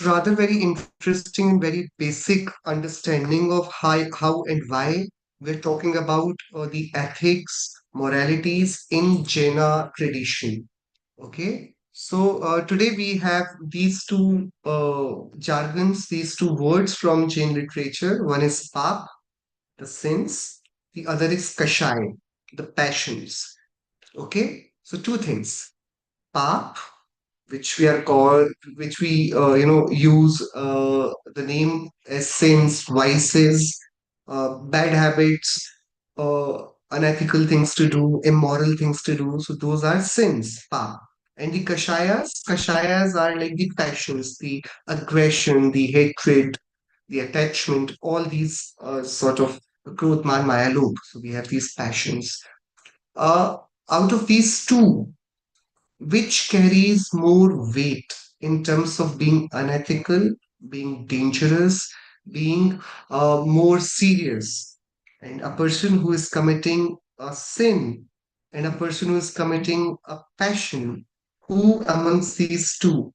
rather very interesting and very basic understanding of how and why we're talking about the ethics, moralities in Jaina tradition. Okay, so today we have these two jargons, these two words from Jain literature. One is pap, the sins, the other is kashai, the passions. Okay, so two things. Pap, which we are called, which we use the name as sins, vices, bad habits, unethical things to do, immoral things to do. So those are sins, pap. And the kashayas are like the passions, the aggression, the hatred, the attachment, all these sort of growth, man, maya, lobh. So we have these passions. Uh, Out of these two, which carries more weight in terms of being unethical, being dangerous, being more serious. And a person who is committing a sin and a person who is committing a passion, who amongst these two,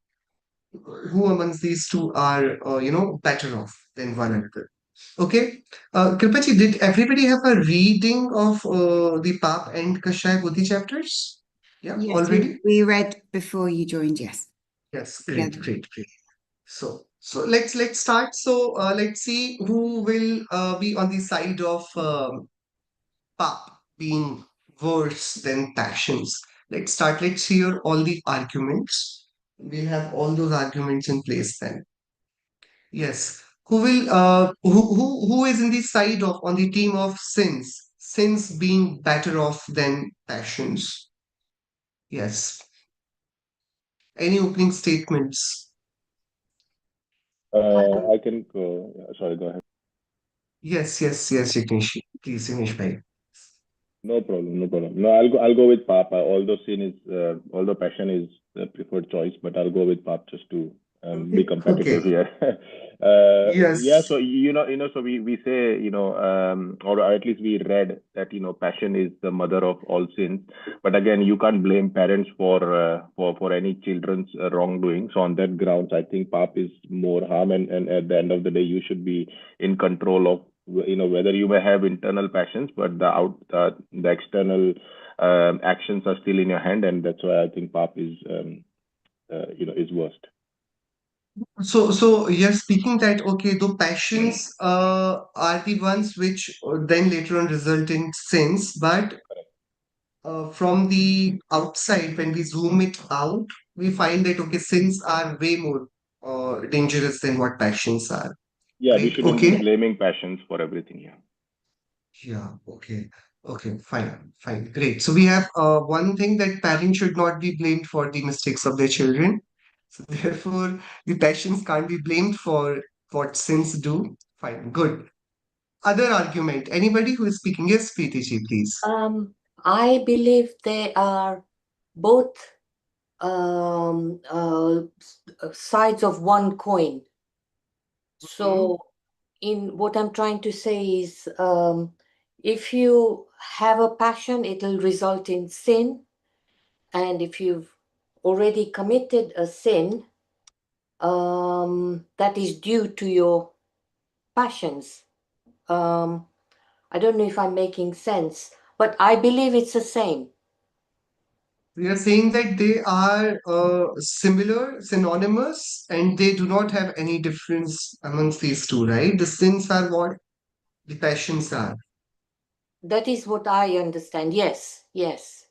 who amongst these two are, better off than one another? Okay. Kripachi, did everybody have a reading of the Pap and Kashai Buddhi chapters? Yeah, Yes, already? we read before you joined, yes. Yes, great, Together. great, great. So let's start. So let's see who will be on the side of pap being worse than passions. Let's start. Let's hear all the arguments. We'll have all those arguments in place then. Yes. Who is in the side of on the team of sins? Sins being better off than passions. Yes. Any opening statements? I can go. Sorry, go ahead. Yes, Yignesh. Please, Yignesh bhai. No problem, no problem. No, I'll go with Papa. Although sin is, although passion is the preferred choice, but I'll go with Pap just to be Okay, okay. competitive here. Yeah, Yes. so so we say, or at least we read that passion is the mother of all sins. But again, you can't blame parents for any children's wrongdoing. So on that grounds, I think Pap is more harm, and at the end of the day, you should be in control of whether you may have internal passions, but the external actions are still in your hand, and that's why I think pap is is worst. So you're speaking that, okay, the passions are the ones which then later on result in sins, but from the outside, when we zoom it out, we find that, okay, sins are way more dangerous than what passions are, Yeah, we right? shouldn't be Okay. blaming passions for everything here. Yeah, okay. Okay, fine, great. So we have one thing that parents should not be blamed for the mistakes of their children. So therefore, the passions can't be blamed for what sins do. Fine, good. Other argument. Anybody who is speaking? Yes, Preeti ji, please. I believe they are both um, uh, sides of one coin. So, in what I'm trying to say is, if you have a passion, it'll result in sin. And if you've already committed a sin, that is due to your passions. I don't know if I'm making sense, but I believe it's the same. We are saying that they are similar, synonymous, and they do not have any difference amongst these two, right? The sins are what the passions are. That is what I understand. Yes, yes.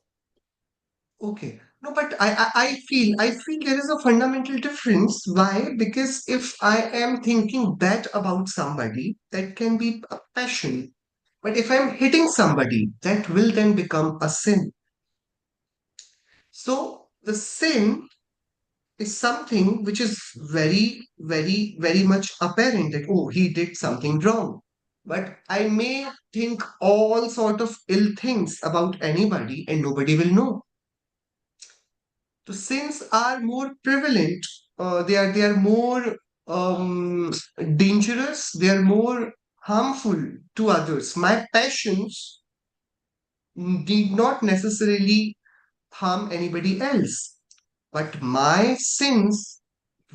Okay. No, but I feel there is a fundamental difference. Why? Because if I am thinking bad about somebody, that can be a passion. But if I'm hitting somebody, that will then become a sin. So the sin is something which is very much apparent that, oh, he did something wrong. But I may think all sort of ill things about anybody and nobody will know. The sins are more prevalent. They are more dangerous. They are more harmful to others. My passions did not necessarily harm anybody else, but my sins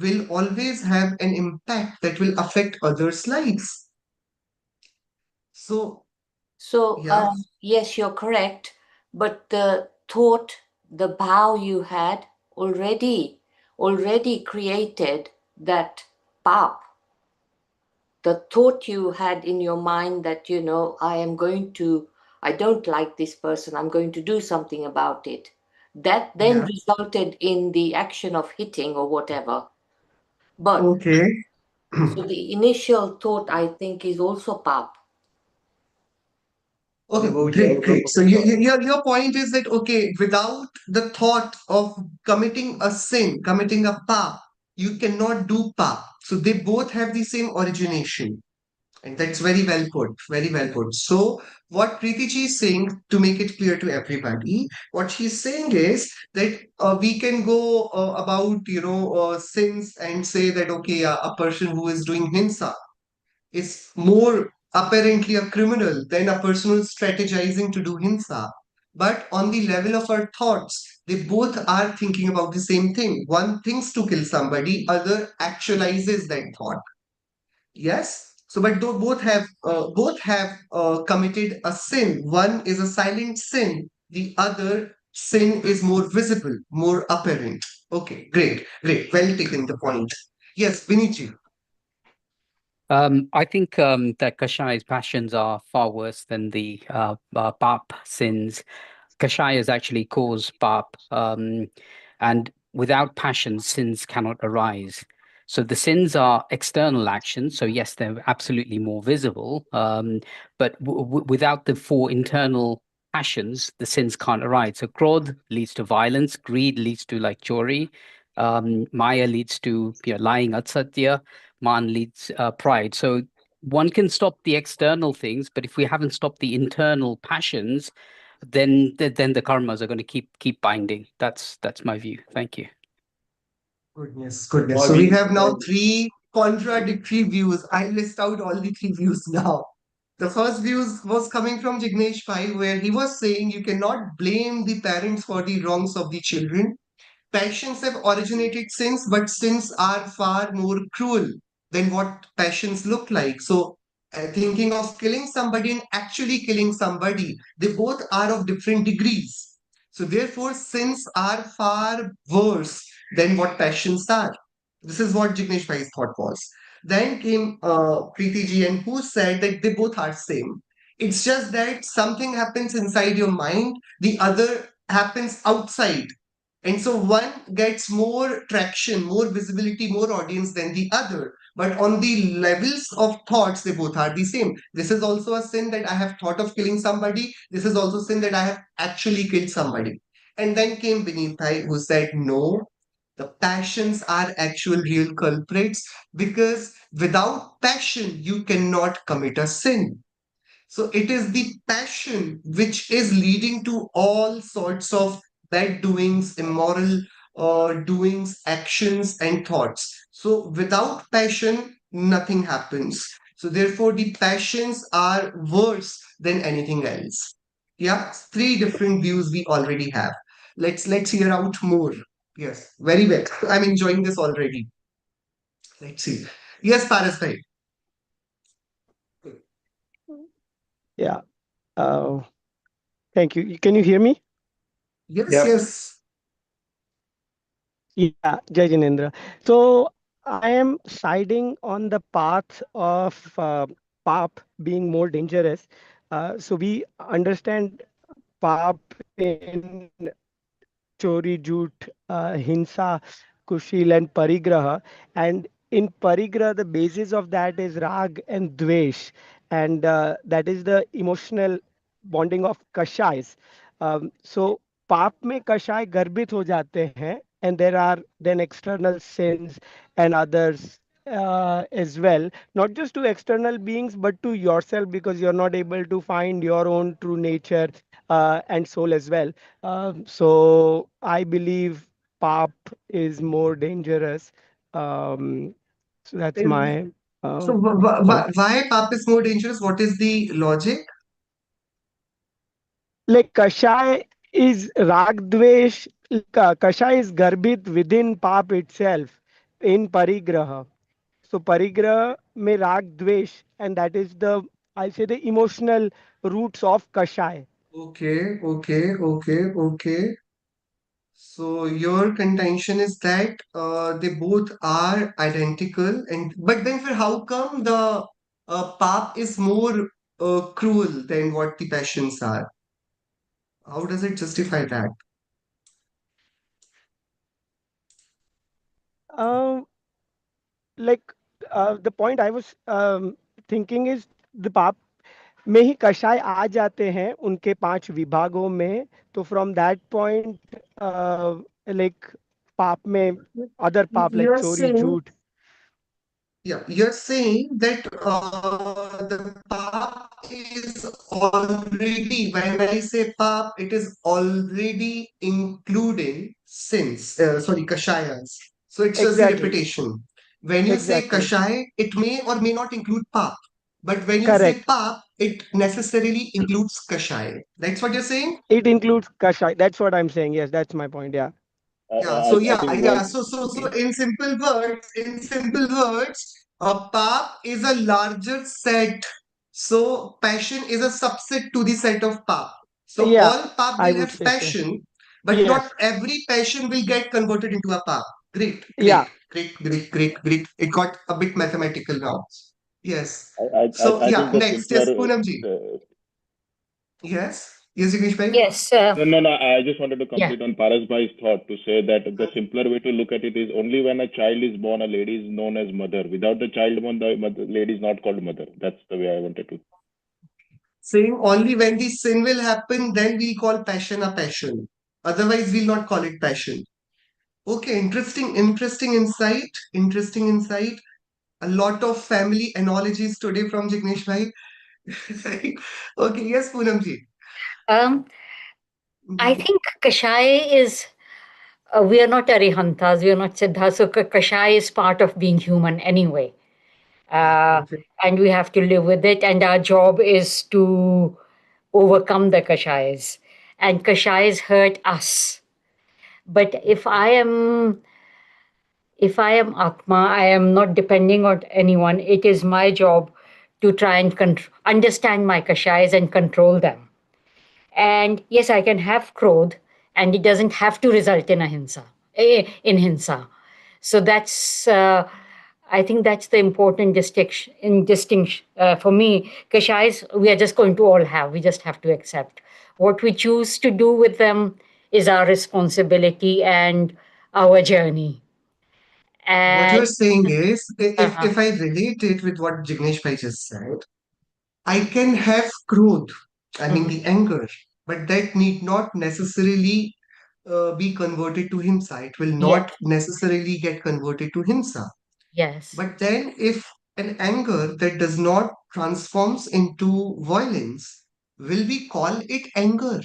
will always have an impact that will affect others' lives. So, So, yeah, yes, you're correct, but the thought, the vow you had already created that path. The thought you had in your mind that, I don't like this person, I'm going to do something about it. That then yeah, resulted in the action of hitting or whatever. But okay. so the initial thought, I think, is also pap. Okay, great, great. So your point is that, okay, without the thought of committing a sin, committing a pap, you cannot do pap. So they both have the same origination. And that's very well put, very well put. So what Preeti ji is saying, to make it clear to everybody, what she's saying is that we can go about, sins and say that, okay, a person who is doing hinsa is more apparently a criminal than a person who is strategizing to do hinsa. But on the level of our thoughts, they both are thinking about the same thing. One thinks to kill somebody, other actualizes that thought. Yes. So, but though both have committed a sin. One is a silent sin. The other sin is more visible, more apparent. Okay, great, great. Well taken the point. Yes, Viniji. I think that Kashai's passions are far worse than the Pap sins. Kashayas actually cause Pap, and without passion, sins cannot arise. So the sins are external actions. So yes, they're absolutely more visible, but without the four internal passions, the sins can't arise. So Krodh leads to violence, greed leads to like chori, Maya leads to lying, atsatya, man leads pride. So one can stop the external things, but if we haven't stopped the internal passions, then the karmas are going to keep binding. That's my view. Thank you. Goodness, goodness. So we have now three contradictory views. I list out all the three views now. The first view was coming from Jignesh Pai, where he was saying you cannot blame the parents for the wrongs of the children. Passions have originated since, but sins are far more cruel than what passions look like. So, thinking of killing somebody and actually killing somebody, they both are of different degrees. So, therefore, sins are far worse than what passions are. This is what Jignesh Bhai's thought was. Then came Preeti ji, and who said that they both are same. It's just that something happens inside your mind, the other happens outside, and so one gets more traction, more visibility, more audience than the other. But on the levels of thoughts, they both are the same. This is also a sin that I have thought of killing somebody. This is also sin that I have actually killed somebody. And then came Vinithai, who said, no, the passions are actual real culprits, because without passion, you cannot commit a sin. So it is the passion which is leading to all sorts of bad doings, immoral doings, actions, and thoughts. So without passion, nothing happens. So therefore, the passions are worse than anything else. Yeah, three different views we already have. Let's hear out more. Yes, very well. I'm enjoying this already. Let's see. Yes, Paras bhai. Yeah. Uh, Thank you. Can you hear me? Yes, yes. Yeah, Jai Jinendra. So I am siding on the path of PAP being more dangerous. So we understand PAP in Chori, Jut, Hinsa, Kushil, and Parigraha. And in Parigraha, the basis of that is Rag and Dvesh. And that is the emotional bonding of Kashais. So पाप में कषाय गर्भित हो जाते हैं, and there are then external sins and others as well, not just to external beings but to yourself, because you're not able to find your own true nature and soul as well. So I believe pap is more dangerous. So that's my So point. why PAP is more dangerous? What is the logic? Like Kashai is Rag Dvesh, like, Kashai is Garbit within Pap itself. in parigraha. So parigraha में rag dvesh, and that is the, I'll say, the emotional roots of kashai. Okay. So your contention is that they both are identical, and but then for how come the pap is more cruel than what the passions are? How does it justify that? Um, like the point I was thinking is the पाप में ही कषाय आ जाते हैं उनके 5 विभागों में. तो from that point, like पाप में other पाप like You're चोरी saying झूठ. Yeah, you're saying that the pap is already, when I say pap, it is already including sins, sorry, kashayas. So it's just the Exactly, repetition. When you say exactly, kashay, it may or may not include pap. But when you say correct. pap, it necessarily includes kashay. That's what you're saying? It includes kashai. That's what I'm saying. Yes, that's my point. Yeah. Yeah, so I yeah, think yeah. what So in simple words, a pap is a larger set. So passion is a subset to the set of pap. So Yeah, all pap I will would have say so. passion, but not Yes. every passion will get converted into a pap. Great, Yeah. great. It got a bit mathematical now. Yes. So I yeah, think the next, simpler yes, Poonamji. Yes, Jignesh bhai. Yes, no, I just wanted to yeah. complete on Paras Bhai's thought to say that the simpler way to look at it is only when a child is born, a lady is known as mother. Without the child born, the lady is not called mother. That's the way I wanted to. Saying only when the sin will happen, then we call passion a passion. Otherwise, we'll not call it passion. Okay, interesting insight. Interesting insight. A lot of family analogies today from Jignesh bhai. Okay, yes, Poonamji. Um, I Mhm. think Kashai is, we are not Arihantas, we are not Siddhas, so Kashai is part of being human anyway. Yeah, Uh, okay. and we have to live with it, and our job is to overcome the Kashais. And Kashais hurt us. But if I am Atma, I am not depending on anyone. It is my job to try and understand my Kashais and control them. And yes, I can have krodh, and it doesn't have to result in a hinsa. So I think that's the important distinction for me. Kashais, we are just going to all have. We just have to accept. What we choose to do with them is our responsibility and our journey. What And you're saying is, uh-huh, if I relate it with what Jignesh bhai just said, I can have growth, I mean mhm, the anger, but that need not necessarily be converted to himsa. It will yes, not necessarily get converted to himsa. yes. But then, if an anger that does not transforms into violence, will we call it anger?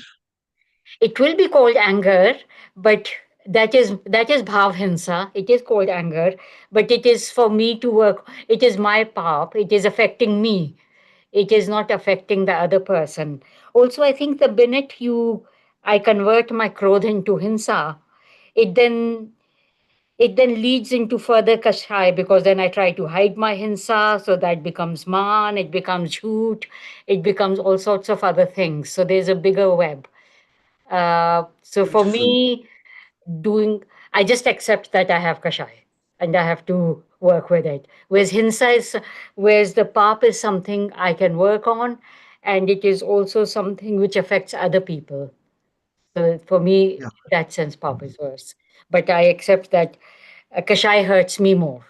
It will be called anger, but that is bhav hinsa. It is called anger, but it is for me to work. It is my path. It is affecting me. It is not affecting the other person. Also, I think the minute I convert my krodh into hinsa, it then it then leads into further kashai, because then I try to hide my hinsa, so that becomes man, it becomes jhoot, it becomes all sorts of other things. So there's a bigger web. So for Beautiful. me, doing, I just accept that I have kashai and I have to work with it. Whereas the pap is something I can work on, and it is also something which affects other people. So for me, Yeah. in that sense, pap is worse. But I accept that kashai hurts me more.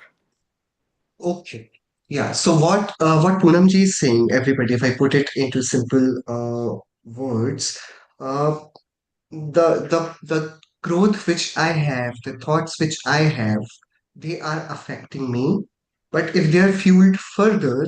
Okay. Yeah. So what Poonamji is saying, everybody, if I put it into simple words, uh, the growth which I have, the thoughts which I have, they are affecting me. But if they are fueled further,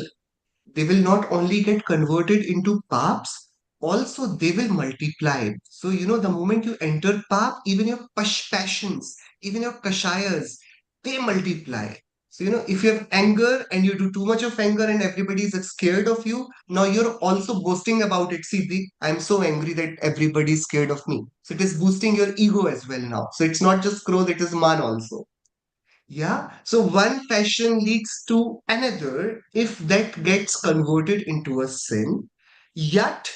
they will not only get converted into paps, also they will multiply. So, the moment you enter pap, even your passions, even your kashayas, they multiply. So, if you have anger and you do too much of anger and everybody is scared of you, now you're also boasting about it. See, I'm so angry that everybody is scared of me. So it is boosting your ego as well now. So it's not just growth, it is man also. Yeah. So one passion leads to another if that gets converted into a sin. Yet,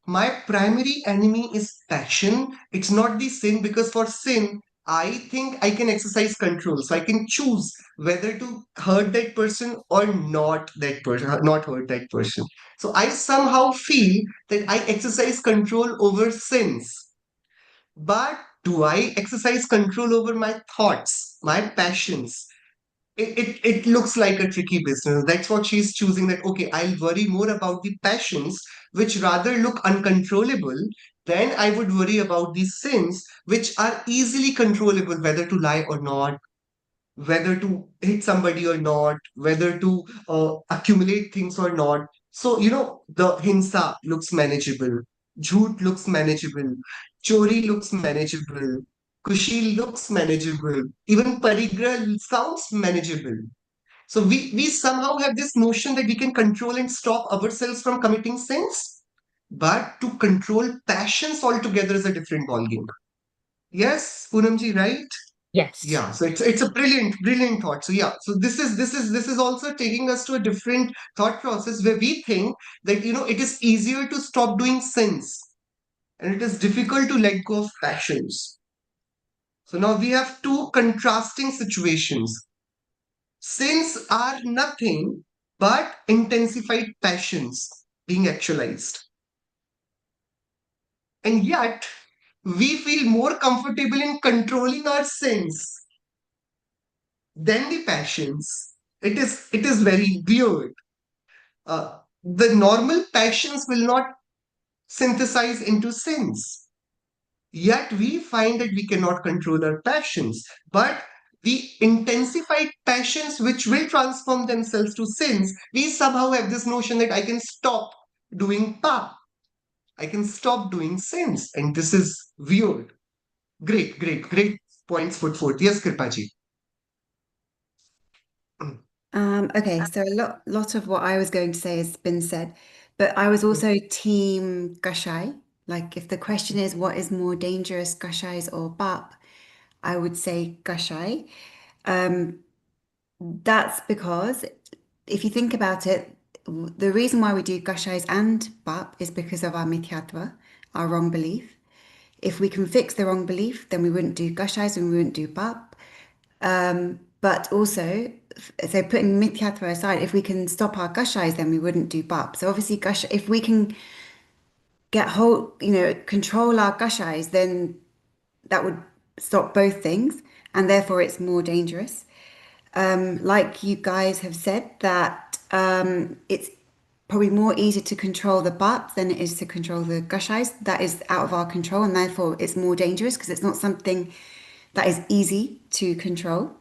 my primary enemy is passion. It's not the sin because for sin, I think I can exercise control. So I can choose whether to hurt that person or not that person, not hurt that person. So I somehow feel that I exercise control over sins. But do I exercise control over my thoughts, my passions? It looks like a tricky business. That's what she's choosing that, okay, I'll worry more about the passions, which rather look uncontrollable, than I would worry about the sins, which are easily controllable, whether to lie or not, whether to hit somebody or not, whether to accumulate things or not. So, the hinsa looks manageable, jhoot looks manageable, chori looks manageable, kushi looks manageable, even parigrah sounds manageable. So we somehow have this notion that we can control and stop ourselves from committing sins, but to control passions altogether is a different ballgame. Yes, Poonamji, right? Yes. Yeah, so it's a brilliant thought. So yeah, so this is also taking us to a different thought process where we think that it is easier to stop doing sins and it is difficult to let go of passions. So now we have two contrasting situations. Sins are nothing but intensified passions being actualized. And yet we feel more comfortable in controlling our sins than the passions. It is very weird. The normal passions will not synthesize into sins. Yet we find that we cannot control our passions. But the intensified passions which will transform themselves to sins, we somehow have this notion that I can stop doing pap. I can stop doing sins. And this is weird. Great points put forth. Yes, Kripaji. Okay, so a lot of what I was going to say has been said, but I was also team Kashai. Like if the question is what is more dangerous, Kashais or BAP, I would say Kashai. That's because if you think about it, the reason why we do Kashais and BAP is because of our mithyatva, our wrong belief. If we can fix the wrong belief, then we wouldn't do Kashais and we wouldn't do BAP. But also, so putting mithyatva aside, if we can stop our gushais, then we wouldn't do bap. So obviously, if we can get control our gushais, then that would stop both things, and therefore it's more dangerous. Like you guys have said, that it's probably more easy to control the bap than it is to control the gushais. That is out of our control, and therefore it's more dangerous because it's not something that is easy to control.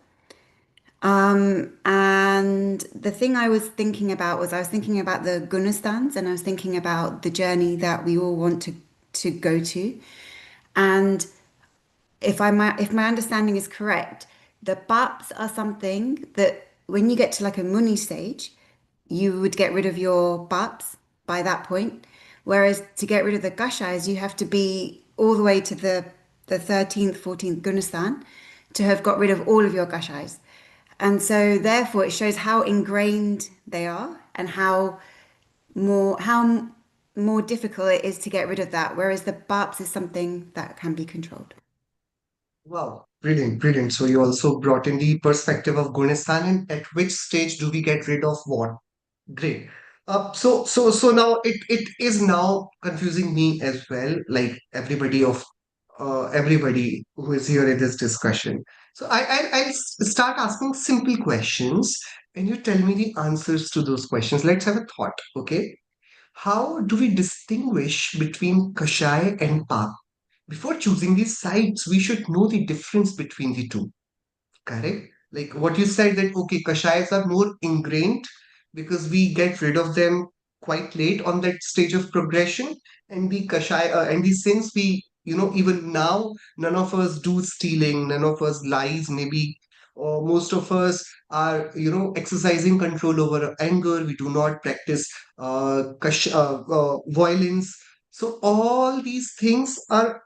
And the thing I was thinking about was I was thinking about the Gunastans and I was thinking about the journey that we all want to go to. And if my understanding is correct, the paps are something that when you get to like a muni stage, you would get rid of your paps by that point. Whereas to get rid of the gashais, you have to be all the way to the 13th, 14th Gunistan to have got rid of all of your gashais. And so therefore it shows how ingrained they are and how more difficult it is to get rid of that. Whereas the BAPS is something that can be controlled. Wow, brilliant. So you also brought in the perspective of Gunistan and at which stage do we get rid of what? Great. So now it is now confusing me as well, like everybody who is here in this discussion. So I'll start asking simple questions, and you tell me the answers to those questions. Let's have a thought, okay? How do we distinguish between Kashai and Pak? Before choosing these sides, we should know the difference between the two. Correct? Like what you said that okay, kashayas are more ingrained because we get rid of them quite late on that stage of progression, and the kashaya and the since we even now none of us do stealing, none of us lies maybe, or most of us are exercising control over anger. We do not practice violence. So all these things are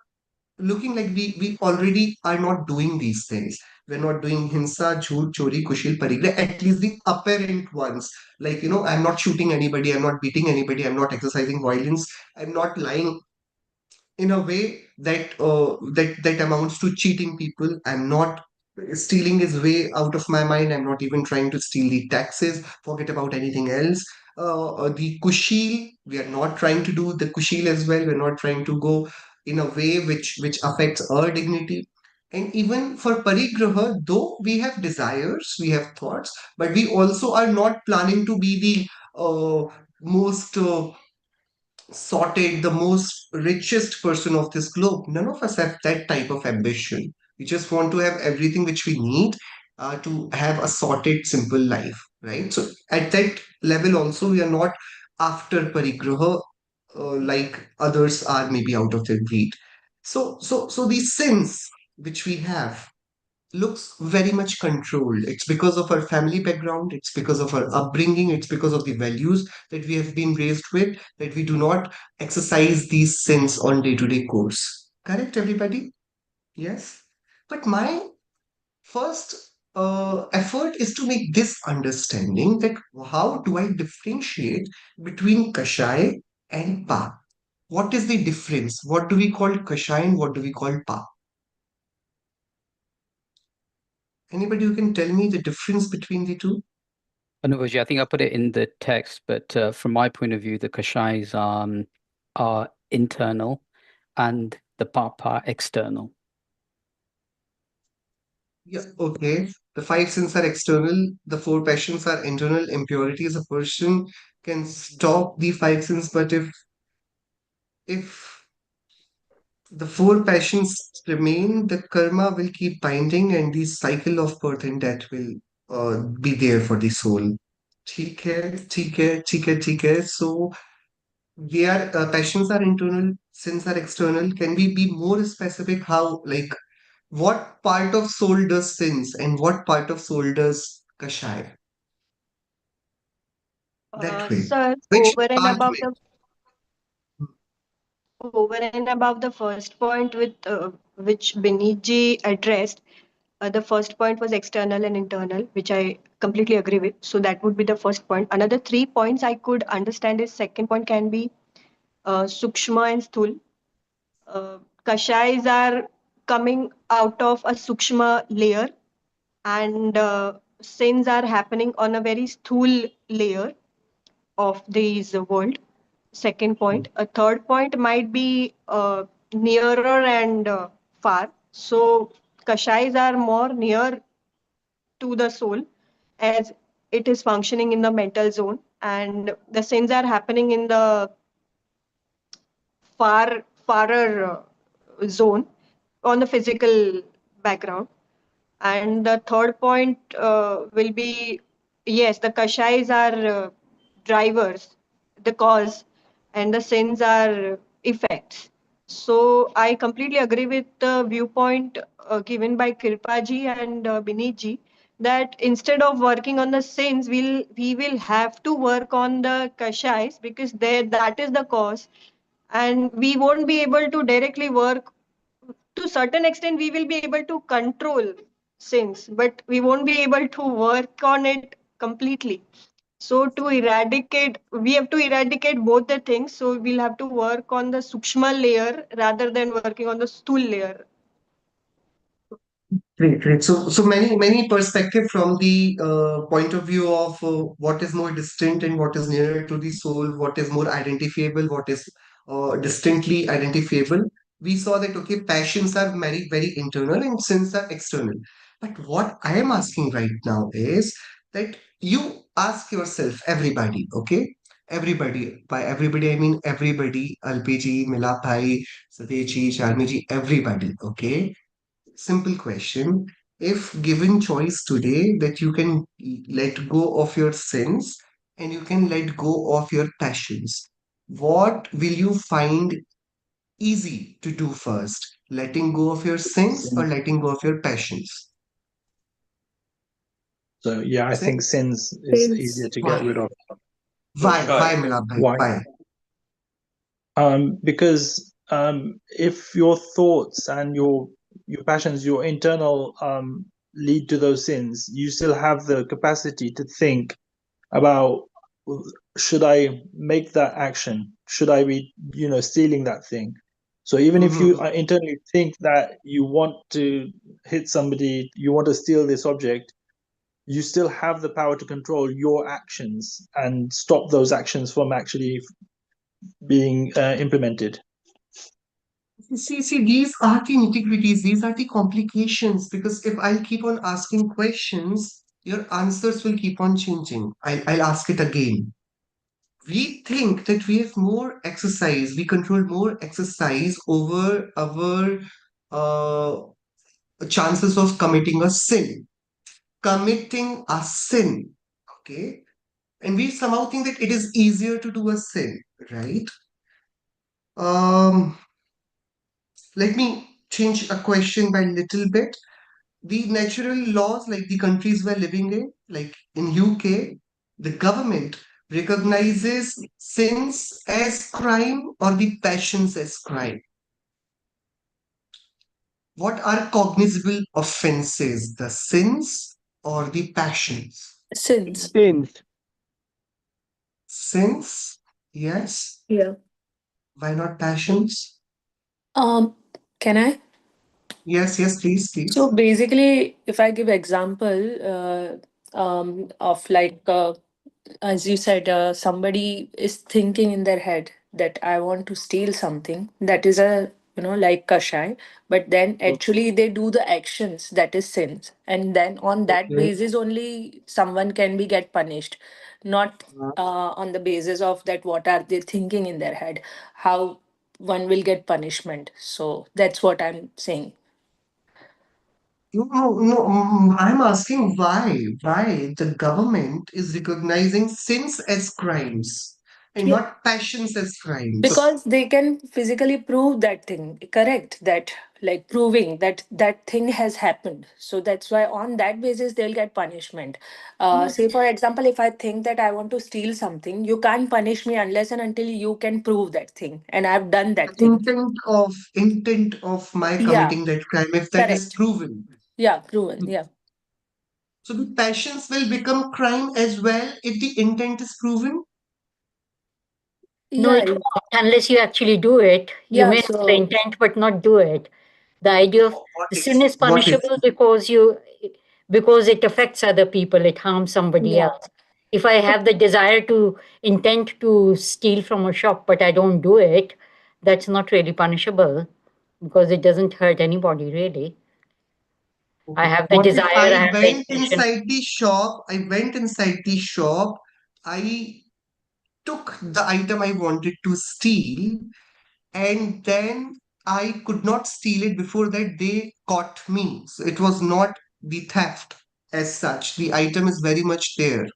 looking like we already are not doing these things. We're not doing hinsa, jhoot, chori, kushil, parigraha, at least the apparent ones. Like, I'm not shooting anybody, I'm not beating anybody, I'm not exercising violence, I'm not lying in a way that amounts to cheating people. I'm not stealing is way out of my mind. I'm not even trying to steal the taxes. Forget about anything else. The kushil, we are not trying to do the kushil as well. We're not trying to go in a way which affects our dignity. And even for parigraha, though we have desires, we have thoughts, but we also are not planning to be the most sorted, the most richest person of this globe. None of us have that type of ambition. We just want to have everything which we need to have a sorted, simple life, right? So at that level, also, we are not after parigraha like others are maybe out of their greed. So these sins which we have looks very much controlled. It's because of our family background, it's because of our upbringing, it's because of the values that we have been raised with that we do not exercise these sins on day-to-day course. Correct, everybody? Yes. But my first effort is to make this understanding that how do I differentiate between Kashai and Pa? What is the difference? What do we call Kashai and what do we call Pa? Anybody who can tell me the difference between the two? Anuvaji, I think I put it in the text, but from my point of view, the Kashais are internal and the Pap are external. Yeah, okay. The five sins are external, the four passions are internal. Impurities, a person can stop the five sins, but if the four passions remain, the karma will keep binding, and the cycle of birth and death will be there for the soul. ठीक है, ठीक है, ठीक है, ठीक है. So their passions are internal, sins are external. Can we be more specific? How, like, what part of soul does sins and what part of soul does kashai? That way. Sir, Which pathway? over and above the first point with which Biniji addressed, the first point was external and internal, which I completely agree with. So that would be the first point. Another 3 points I could understand is second point can be sukshma and sthul. Kashais are coming out of a sukshma layer, and sins are happening on a very sthul layer of this world. Second point. A third point might be nearer and far. So kashais are more near to the soul as it is functioning in the mental zone, and the sins are happening in the farer zone on the physical background. And the third point will be yes, the kashais are drivers, the cause, and the sins are effects. So I completely agree with the viewpoint given by Kirpaji and Binitji that instead of working on the sins, we will have to work on the kashais because that is the cause, and we won't be able to directly work to certain extent. We will be able to control sins, but we won't be able to work on it completely. So to eradicate, we have to eradicate both the things. So we'll have to work on the sukshma layer rather than working on the stool layer. Great, great. So many perspective from the point of view of what is more distant and what is nearer to the soul, what is more identifiable, what is distinctly identifiable. We saw that okay, passions are very internal and sins are external. But what I am asking right now is that you ask yourself, everybody, okay, everybody. By everybody, I mean everybody. Alpiji, Milap Bhai, Sateji, Sharmiji, everybody, okay. Simple question. If given choice today that you can let go of your sins and you can let go of your passions, what will you find easy to do first? Letting go of your sins or letting go of your passions? So yeah, I Say, think sins is easier to get why? rid of. Why, Milad bhai? Why? Why? Because if your thoughts and your passions, your internal lead to those sins, you still have the capacity to think about, should I make that action? Should I be, stealing that thing? So even if you Mhm. internally think that you want to hit somebody, you want to steal this object, you still have the power to control your actions and stop those actions from actually being implemented. See, these are the nitty-gritties, these are the complications, because if I'll keep on asking questions, your answers will keep on changing. I'll ask it again. We think that we have more exercise, we control more exercise over our uh, chances of committing a sin. Committing a sin, okay? And we somehow think that it is easier to do a sin, right? Um, Let me change a question by a little bit. The natural laws, like the countries we're living in, like in UK, the government recognizes sins as crime or the passions as crime. What are cognizable offenses, the sins or the passions? Sins. Sins. Sins, yes. Yeah. Why not passions? Can I? Yes, please, So please. basically, if I give example of like as you said, somebody is thinking in their head that I want to steal something. That is a like kashay, but then actually they do the actions that is sins, and then on that Okay. basis only someone can be get punished, not on the basis of that what are they thinking in their head, how one will get punishment. So that's what I'm saying. No, I'm asking why? Why the government is recognizing sins as crimes and not passions as crimes? Because they can physically prove that thing, correct? That like proving that that thing has happened. So that's why on that basis they'll get punishment. Say for example, if I think that I want to steal something, you can't punish me unless and until you can prove that thing, and I've done The that thing. intent of my Yeah, committing that crime, if that is correct. proven. Yeah, proven. Yeah. So the passions will become crime as well if the intent is proven. No, Yeah. it won't unless you actually do it. You Yeah. may have the So intent but not do it. The idea of What the sin if? is What if? punishable because it affects other people, it harms somebody yeah. else. If I have the desire to intend to steal from a shop but I don't do it, that's not really punishable because it doesn't hurt anybody really. I have the What if desire, I I have the went intention. inside the shop? I went inside the shop. I took the item I wanted to steal, and then I could not steal it. Before that, they caught me. So it was not the theft as such. The item is very much there.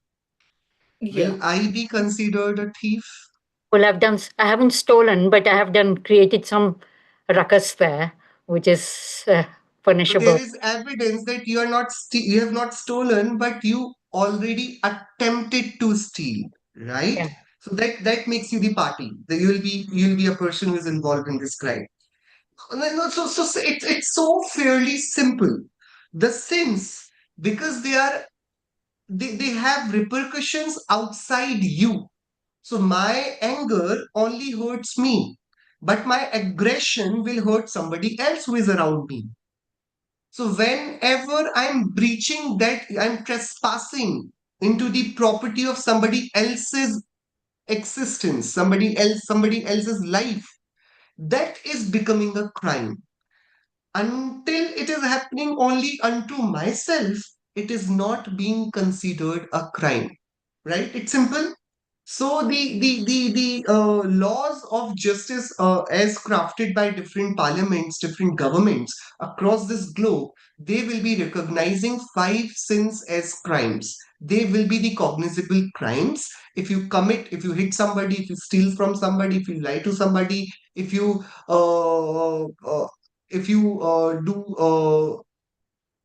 Yeah. Will I be considered a thief? Well, I haven't stolen, but I have created some ruckus there, which is So there punishable. is evidence that you have not stolen, but you already attempted to steal, right? Yeah. So that makes you the party. That you'll be a person who is involved in this crime. No, so it's so fairly simple. The sins, because they have repercussions outside you. So my anger only hurts me, but my aggression will hurt somebody else who is around me. So whenever I'm breaching that, I'm trespassing into the property of somebody else's existence, somebody else's life, that is becoming a crime. Until it is happening only unto myself, it is not being considered a crime. Right? It's simple. So the laws of justice, as crafted by different parliaments, different governments across this globe, they will be recognizing five sins as crimes. They will be the cognizable crimes. If you hit somebody, if you steal from somebody, if you lie to somebody, if you do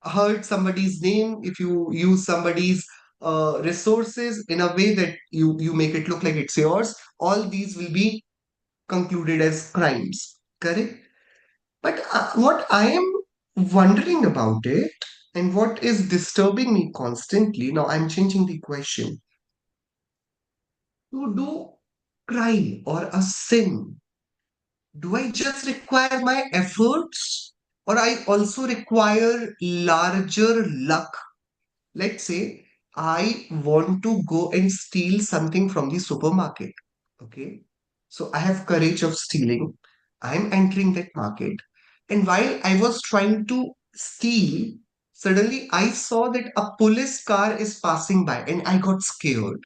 hurt somebody's name, if you use somebody's resources in a way that you make it look like it's yours, all these will be concluded as crimes. Correct? But what I am wondering about it And what is disturbing me constantly, now I'm changing the question, to do crime or a sin, do I just require my efforts or I also require larger luck? Let's say I want to go and steal something from the supermarket. Okay. So I have courage of stealing. I'm entering that market. And while I was trying to steal, suddenly I saw that a police car is passing by and I got scared.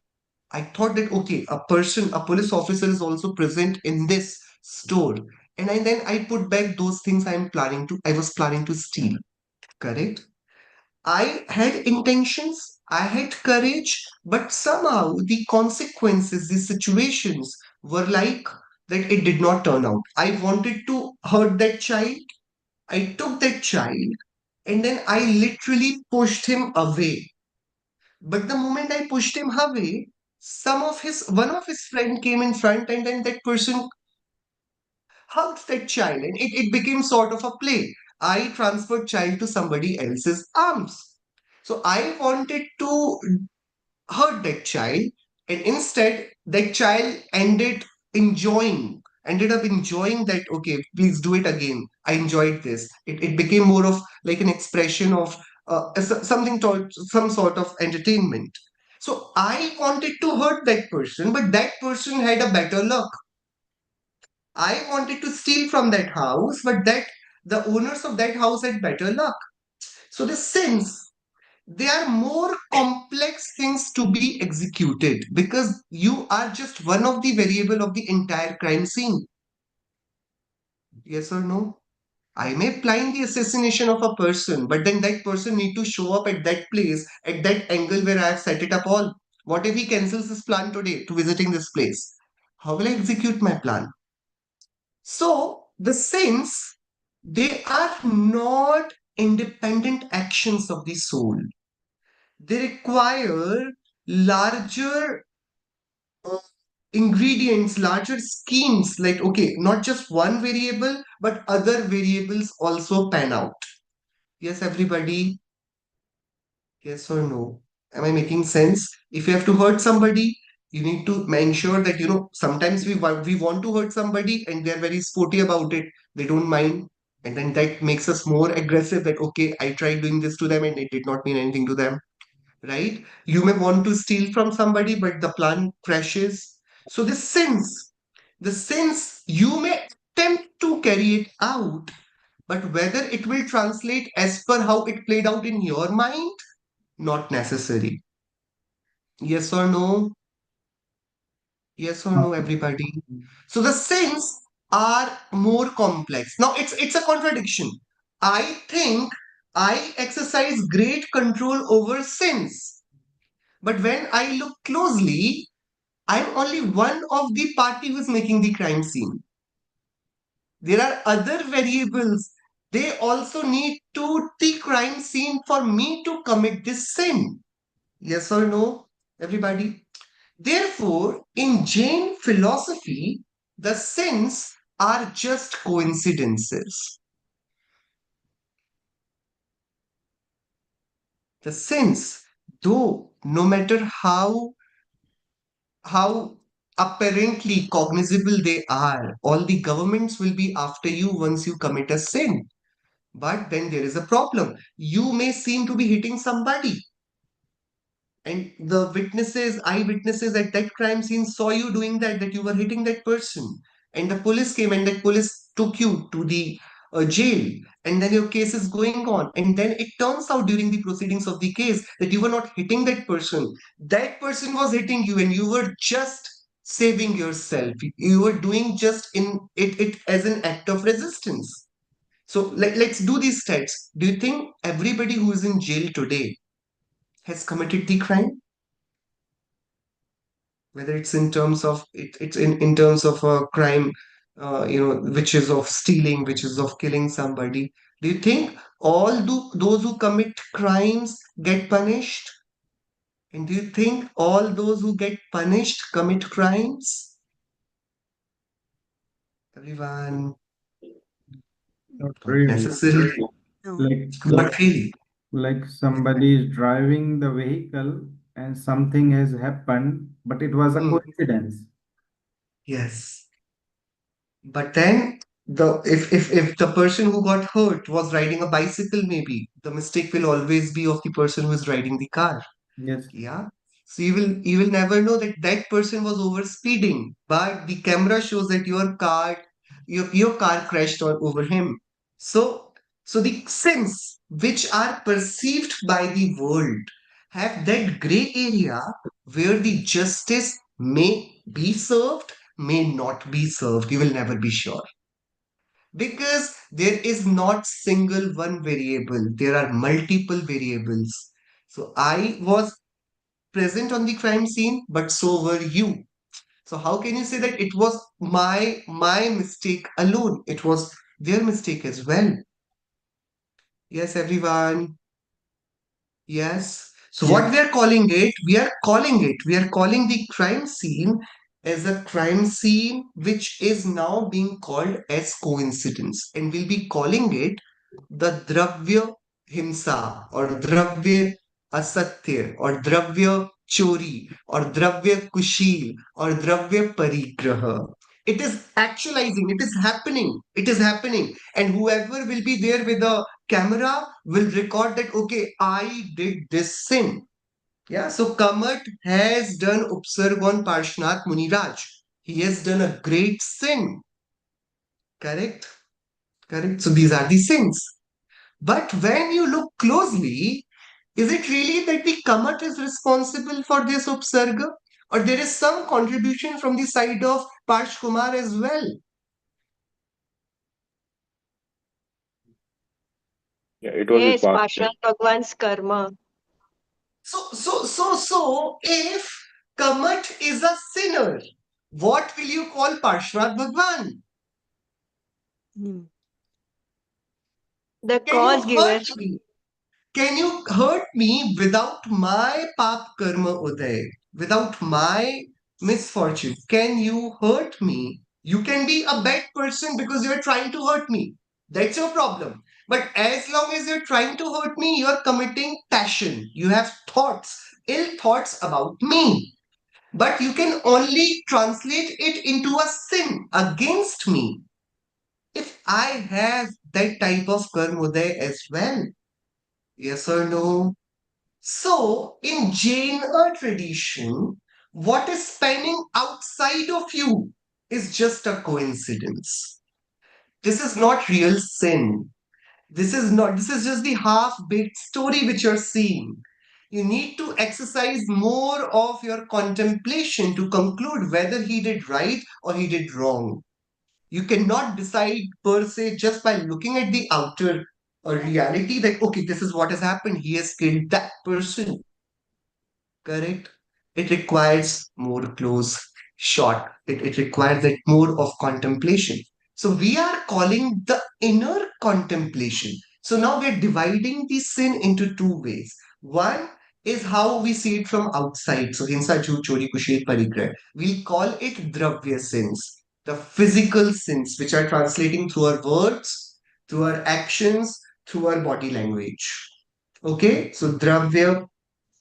I thought that, okay, a police officer is also present in this store. And then I put back those things I was planning to steal. Correct? I had intentions, I had courage, but somehow the consequences, the situations were like that it did not turn out. I wanted to hurt that child. I took that child and then I literally pushed him away. But the moment I pushed him away, one of his friend came in front and then that person hugged that child and it became sort of a play. I transferred child to somebody else's arms. So I wanted to hurt that child, and instead that child ended up enjoying that, okay, please do it again. I enjoyed this. It became more of like an expression of some sort of entertainment. So I wanted to hurt that person, but that person had a better luck. I wanted to steal from that house, but that the owners of that house had better luck. So the sins, they are more complex things to be executed because you are just one of the variable of the entire crime scene. Yes or no? I may plan the assassination of a person, but then that person need to show up at that place, at that angle where I have set it up all. What if he cancels his plan today to visiting this place? How will I execute my plan? So the sins, they are not independent actions of the soul. They require larger uh, ingredients, larger schemes, like, okay, not just one variable, but other variables also pan out. Yes, everybody, yes or no? Am I making sense? If you have to hurt somebody, you need to ensure that, sometimes we want to hurt somebody and they're very sporty about it. They don't mind. And then that makes us more aggressive that, okay, I tried doing this to them and it did not mean anything to them, right? You may want to steal from somebody, but the plan crashes. So the sins, you may attempt to carry it out, but whether it will translate as per how it played out in your mind, not necessary. Yes or no? Yes or no, everybody? So the sins are more complex. Now it's a contradiction. I think I exercise great control over sins. But when I look closely, I'm only one of the party who's making the crime scene. There are other variables. They also need to the crime scene for me to commit this sin. Yes or no, everybody? Therefore, in Jain philosophy, the sins are just coincidences. The sins, though, no matter how apparently cognizable they are, all the governments will be after you once you commit a sin. But then there is a problem. You may seem to be hitting somebody, and the eyewitnesses at that crime scene saw you doing that you were hitting that person. And the police came and that police took you to the jail. And then your case is going on. And then it turns out during the proceedings of the case that you were not hitting that person. That person was hitting you and you were just saving yourself. You were doing just it as an act of resistance. So let's do these stats. Do you think everybody who is in jail today has committed the crime? Whether it's in terms of it's in terms of a crime, which is of stealing, which is of killing somebody. Do you think those who commit crimes get punished? And do you think all those who get punished commit crimes? Everyone, Not not really. necessarily. Like Not really. Like somebody is driving the vehicle and something has happened, but it was a Hmm. coincidence. Yes. But then if the person who got hurt was riding a bicycle, maybe the mistake will always be of the person who is riding the car. Yes. Yeah. So you will never know that that person was over speeding, but the camera shows that your car crashed over him. So so the sins which are perceived by the world have that gray area where the justice may be served, may not be served. You will never be sure. Because there is not single one variable. There are multiple variables. So I was present on the crime scene, but so were you. So how can you say that it was my mistake alone? It was their mistake as well. Yes, everyone. Yes. So Yes. what we are calling the crime scene as a crime scene which is now being called as coincidence, and we'll be calling it the Dravya Himsa or Dravya Asatya or Dravya Chori or Dravya Kushil or Dravya Parigraha. It is actualizing, it is happening, and whoever will be there with a camera will record that, okay, I did this sin. Yeah, so Kamat has done Upsarg on Parshnath Muniraj. He has done a great sin. Correct? Correct. So these are the sins. But when you look closely, is it really that the Kamat is responsible for this Upsarga? Or there is some contribution from the side of Parsh Kumar as well? Yeah, it was his Yes, past sin. Parshad Bhagwan's karma. So, if Kamat is a sinner, what will you call Parshvat Bhagwan? Hmm. The Can you cause giver. hurt me? Can you hurt me without my pap karma uday? Without my misfortune? Can you hurt me? You can be a bad person because you're trying to hurt me. That's your problem. But as long as you're trying to hurt me, you're committing passion. You have thoughts, ill thoughts about me. But you can only translate it into a sin against me if I have that type of karmoday as well. Yes or no? So, in Jain tradition, what is spanning outside of you is just a coincidence. This is not real sin. This is just the half baked story which you're seeing. You need to exercise more of your contemplation to conclude whether he did right or he did wrong. You cannot decide per se just by looking at the outer reality that, okay, this is what has happened. He has killed that person. Correct? It requires more close shot. It requires that more of contemplation. So we are calling the inner contemplation. So now we're dividing the sin into two ways. One is how we see it from outside. So hinsa, jhoot, chori, kushil, parigrah. We'll call it dravya sins, the physical sins, which are translating through our words, through our actions, through our body language. Okay, so dravya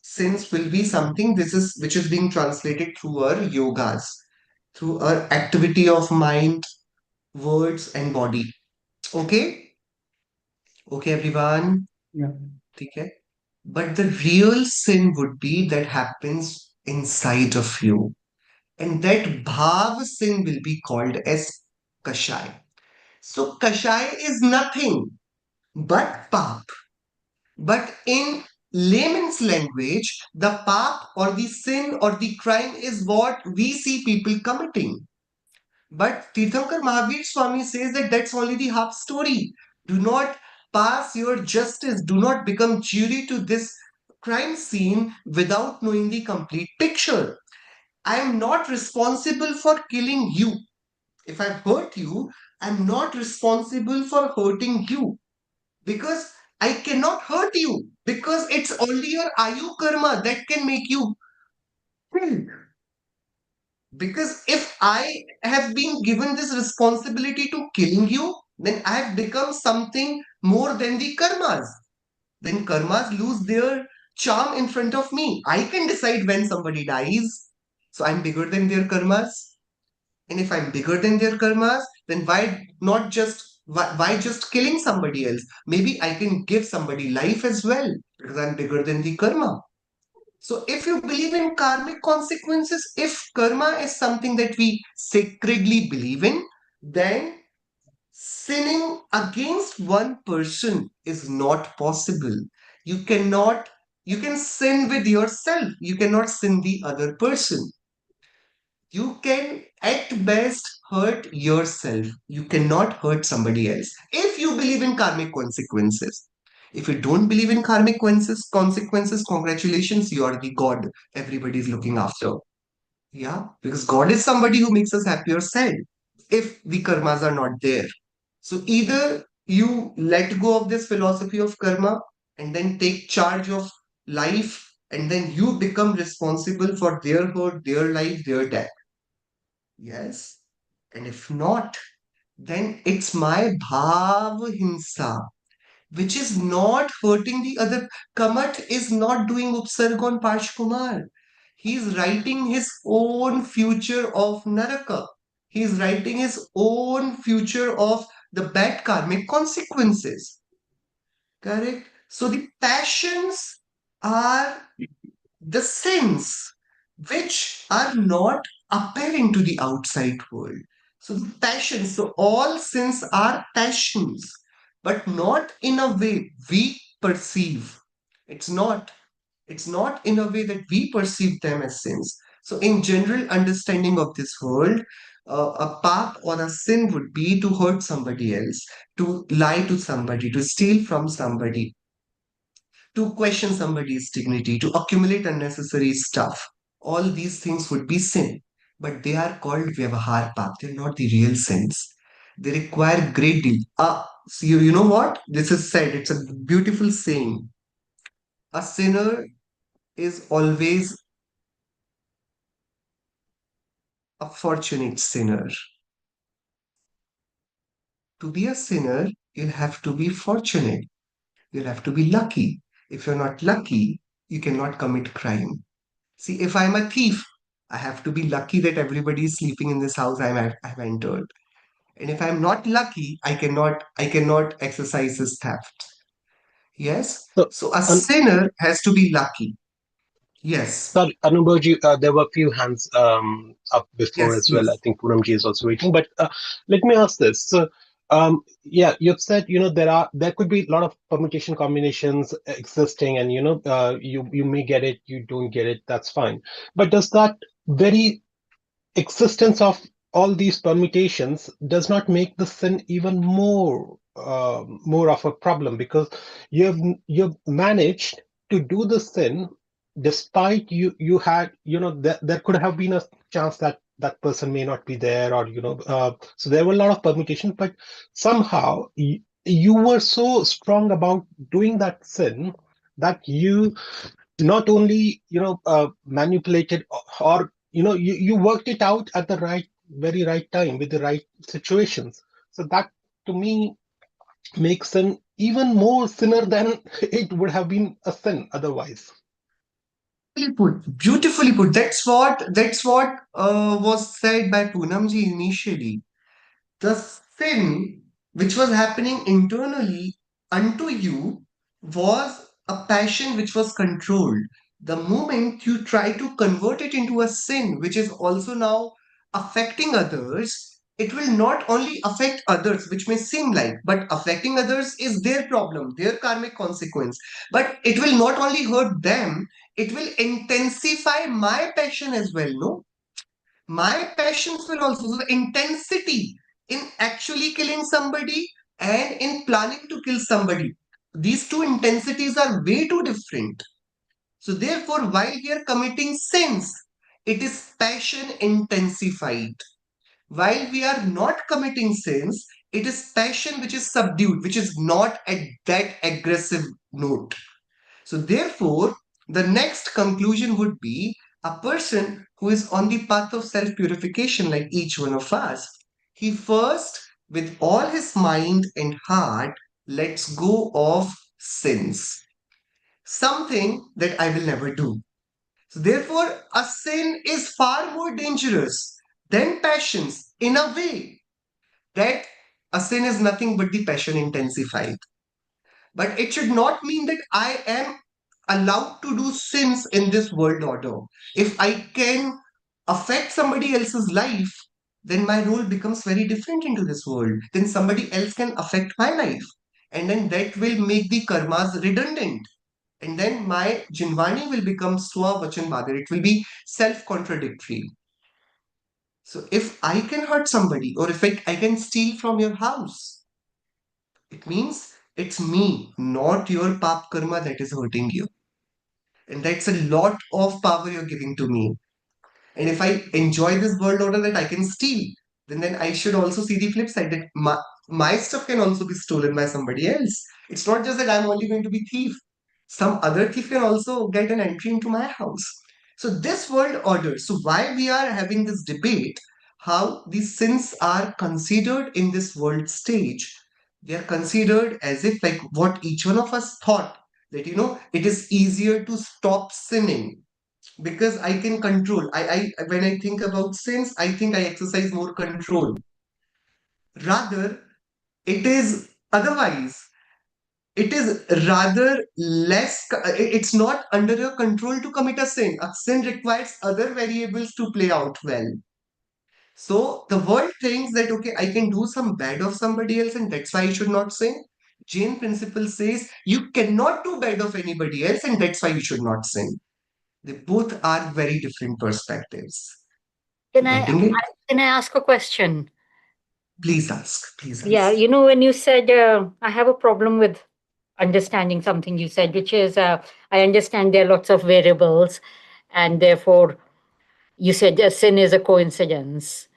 sins will be something this is which is being translated through our yogas, through our activity of mind, words, and body. Okay, okay, everyone. Yeah. Okay. But the real sin would be that happens inside of you, and that bhav sin will be called as kashai. So kashai is nothing but pap. But in layman's language, the pap or the sin or the crime is what we see people committing. But Tirthankar Mahavir Swami says that that's only the half story. Do not pass your justice, do not become jury to this crime scene without knowing the complete picture. I am not responsible for killing you. If I've hurt you, I'm not responsible for hurting you because I cannot hurt you because it's only your Ayu karma that can make you killed. Because if I have been given this responsibility to killing you, then I have become something more than the karmas. then karmas lose their charm in front of me. I can decide when somebody dies. So I'm bigger than their karmas. And if I'm bigger than their karmas, then why just killing somebody else? Maybe I can give somebody life as well because I'm bigger than the karma. So if you believe in karmic consequences, if karma is something that we sacredly believe in, then sinning against one person is not possible. You cannot, you can sin with yourself. You cannot sin the other person. You can at best hurt yourself. You cannot hurt somebody else if you believe in karmic consequences. If you don't believe in karmic consequences, congratulations, you are the God everybody is looking after. Yeah, because God is somebody who makes us happy or sad if the karmas are not there. So either you let go of this philosophy of karma and then take charge of life, and then you become responsible for their hurt, their life, their death. Yes. And if not, then it's my bhav hinsa, which is not hurting the other. Kamat is not doing upsarg on Pashkumar. He's writing his own future of Naraka. He's writing his own future of the bad karmic consequences. Correct? So the passions are the sins which are not apparent to the outside world. So the passions, so all sins are passions, but not in a way we perceive. It's not. It's not in a way that we perceive them as sins. So in general understanding of this world, a pap or a sin would be to hurt somebody else, to lie to somebody, to steal from somebody, to question somebody's dignity, to accumulate unnecessary stuff. All these things would be sin, but they are called Vyavahar Pap. They're not the real sins. They require great deal. So you know what? This is said, it's a beautiful saying. A sinner is always a fortunate sinner. To be a sinner, you'll have to be fortunate. You'll have to be lucky. If you're not lucky, you cannot commit crime. See, if I'm a thief, I have to be lucky that everybody is sleeping in this house I've entered. And if I'm not lucky, I cannot exercise this theft. Yes. So, So a un sinner has to be lucky. Yes. sorry, Anubhaji, there were a few hands up before Yes. as well. I Yes. think Poonamji is also waiting. But let me ask this. So, yeah, you've said, there could be a lot of permutation combinations existing, and you may get it, you don't get it, that's fine. But does that very existence of all these permutations does not make the sin even more of a problem, because you've managed to do the sin despite you had, there could have been a chance that that person may not be there, or so there were a lot of permutations, but somehow you were so strong about doing that sin that you not only manipulated, or you worked it out at the very right time with the right situations. So that, to me, makes sin even more sinner than it would have been a sin otherwise. Beautifully put. Beautifully put. That's what was said by Poonamji initially. The sin which was happening internally unto you was a passion which was controlled. The moment you try to convert it into a sin, which is also now affecting others, it will not only affect others, which may seem like, but affecting others is their problem, their karmic consequence. But it will not only hurt them, it will intensify my passion as well, no? My passions will also, so the intensity in actually killing somebody and in planning to kill somebody, these two intensities are way too different. So therefore, while we are committing sins, it is passion intensified. While we are not committing sins, it is passion which is subdued, which is not at that aggressive note. So, therefore, the next conclusion would be a person who is on the path of self purification, like each one of us, he first, with all his mind and heart, lets go of sins. something that I will never do. So therefore, a sin is far more dangerous than passions in a way that a sin is nothing but the passion intensified. But it should not mean that I am allowed to do sins in this world order. If I can affect somebody else's life, then my role becomes very different into this world. Then somebody else can affect my life. And then that will make the karmas redundant. And then my Jinvani will become Swa Vachan Badir. It will be self contradictory. So if I can hurt somebody or if I can steal from your house, it means it's me, not your pap karma that is hurting you. And that's a lot of power you're giving to me. And if I enjoy this world order that I can steal, then I should also see the flip side that my stuff can also be stolen by somebody else. It's not just that I'm only going to be thief. Some other thief can also get an entry into my house. So this world order, so why we are having this debate, how these sins are considered in this world stage. They are considered as if like what each one of us thought that it is easier to stop sinning because I can control. I when I think about sins, I think I exercise more control. Rather, it is otherwise. It is rather less. It's not under your control to commit a sin. A sin requires other variables to play out well. So the world thinks that okay, I can do some bad of somebody else, and that's why I should not sin. Jain principle says you cannot do bad of anybody else, and that's why you should not sin. They both are very different perspectives. Can You getting it? can I ask a question? Please ask. Please Yeah, ask. when you said I have a problem with understanding something you said, which is I understand there are lots of variables, and therefore you said a sin is a coincidence,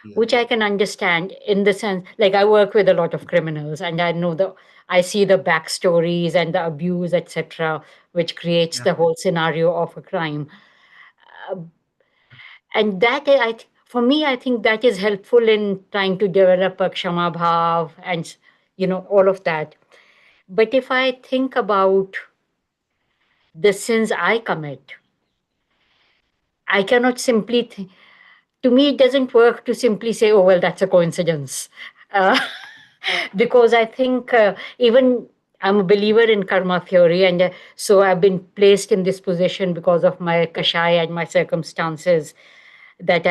Yeah. which I can understand in the sense, like I work with a lot of criminals, and I see the backstories and the abuse, etc., which creates Yeah. the whole scenario of a crime. And for me, I think that is helpful in trying to develop a kshama bhav and all of that. But if I think about the sins I commit, I cannot simply to me, it doesn't work to simply say, oh, well, that's a coincidence. Uh, because I think even I'm a believer in karma theory, and so I've been placed in this position because of my kashai and my circumstances that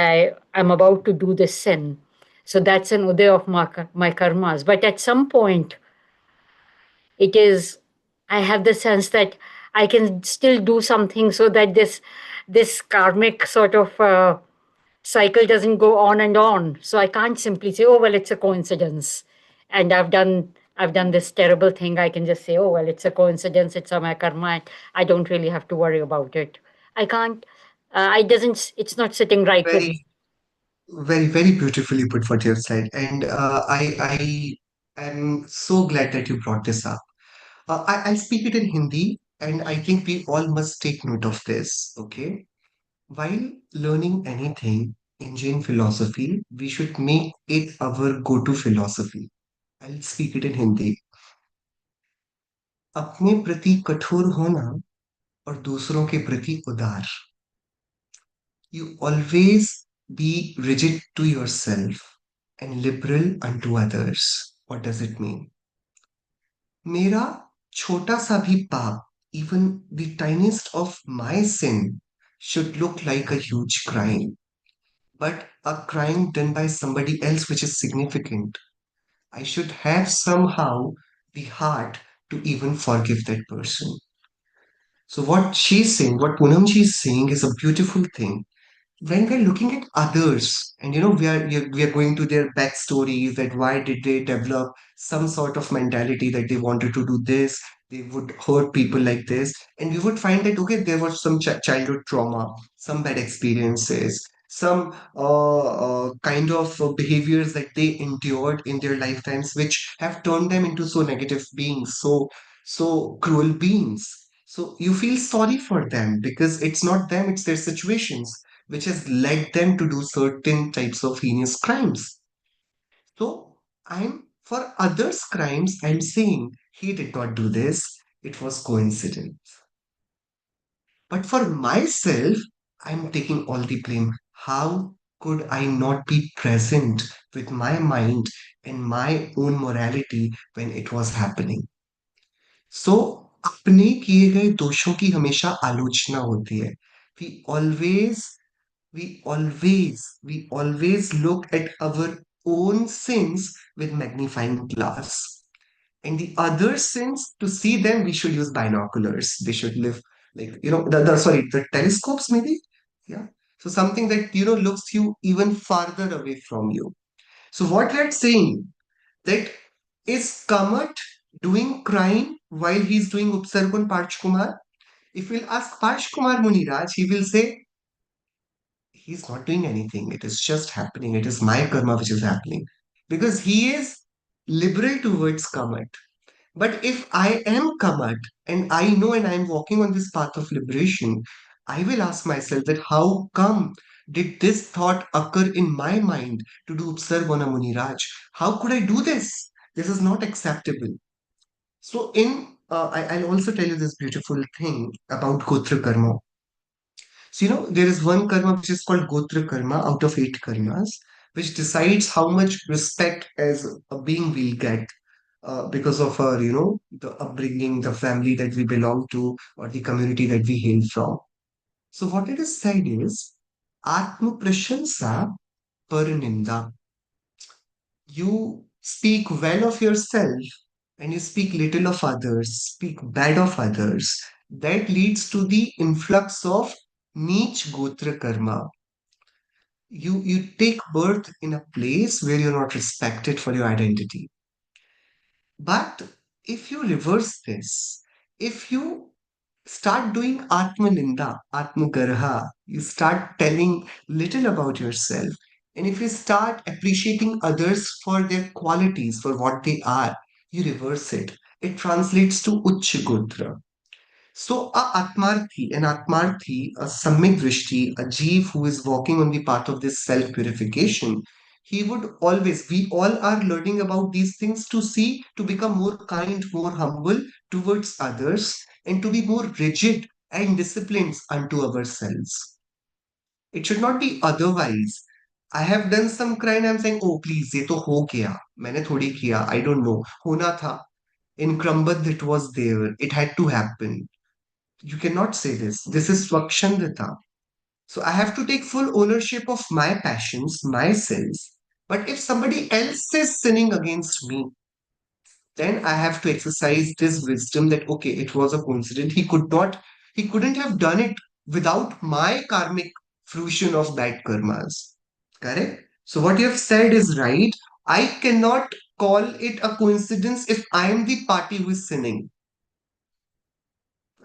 I'm about to do this sin. So that's an uday of my karmas. But at some point, it is, I have the sense that I can still do something so that this karmic sort of cycle doesn't go on and on. So I can't simply say, oh well, it's a coincidence, and I've done this terrible thing. I can just say, oh well, it's a coincidence. It's a my karma. I don't really have to worry about it. I can't. I doesn't. It's not sitting right with me. Very, very beautifully put what you have said. And I am so glad that you brought this up. I'll speak it in Hindi, and I think we all must take note of this. Okay. While learning anything in Jain philosophy, we should make it our go-to philosophy. I'll speak it in Hindi. अपने प्रति कठोर होना और दूसरों के प्रति उदार. You always be rigid to yourself and liberal unto others. What does it mean? मेरा छोटा सा भी पाप, even the tiniest of my sin, should look like a huge crime, but a crime done by somebody else which is significant. I should have somehow the heart to even forgive that person. So what she's saying, what Poonamji is saying is a beautiful thing. When we're looking at others and we are going to their backstories, that why did they develop some sort of mentality that they wanted to do this, they would hurt people like this, and we would find that okay, there was some childhood trauma, some bad experiences, some kind of behaviors that they endured in their lifetimes which have turned them into so negative beings, so cruel beings. So you feel sorry for them because it's not them, it's their situations which has led them to do certain types of heinous crimes. So I'm for others' crimes, I'm saying he did not do this. it was coincidence. But for myself, I'm taking all the blame. How could I not be present with my mind and my own morality when it was happening? सो अपने किए गए दोषों की हमेशा आलोचना होती है. We always, we always look at our own sins with magnifying glass. And the other sins, to see them, we should use binoculars. They should live like, the telescopes maybe. Yeah. So something that, looks you even farther away from you. So what we're saying, that is Kamat doing crime while he's doing Upsarg on Parch Kumar? If we'll ask Parch Kumar Muniraj, he will say, he's not doing anything. It is just happening. It is my karma which is happening. Because he is liberal towards Kamat. But if I am Kamat and I know and I am walking on this path of liberation, I will ask myself that how come did this thought occur in my mind to do Upsarg on a Muniraj? How could I do this? This is not acceptable. So, I'll also tell you this beautiful thing about Gotra Karma. So, there is one karma which is called Gotra Karma out of 8 karmas, which decides how much respect as a being we'll get because of our, the upbringing, the family that we belong to, or the community that we hail from. So, what it is said is, Atma Prashansa Paraninda. You speak well of yourself and you speak little of others, speak bad of others. That leads to the influx of Neech Gotra Karma. You take birth in a place where you're not respected for your identity. But if you reverse this, if you start doing Atmaninda, Atmagarha, you start telling little about yourself, and if you start appreciating others for their qualities, for what they are, you reverse it. It translates to Uchagotra. So, a Samyik Drishti, a Jeev who is walking on the path of this self purification, he would always, we all are learning about these things to see, to become more kind, more humble towards others, and to be more rigid and disciplined unto ourselves. It should not be otherwise. I have done some crime, I'm saying, oh, please, ये तो हो गया. मैंने थोड़ी किया. I don't know. होना था. In Krambad, it was there. It had to happen. You cannot say this. This is swakshandata. So I have to take full ownership of my passions, my sins. But if somebody else is sinning against me, then I have to exercise this wisdom that okay, it was a coincidence. He couldn't have done it without my karmic fruition of bad karmas. Correct? So what you have said is right. I cannot call it a coincidence if I am the party who is sinning.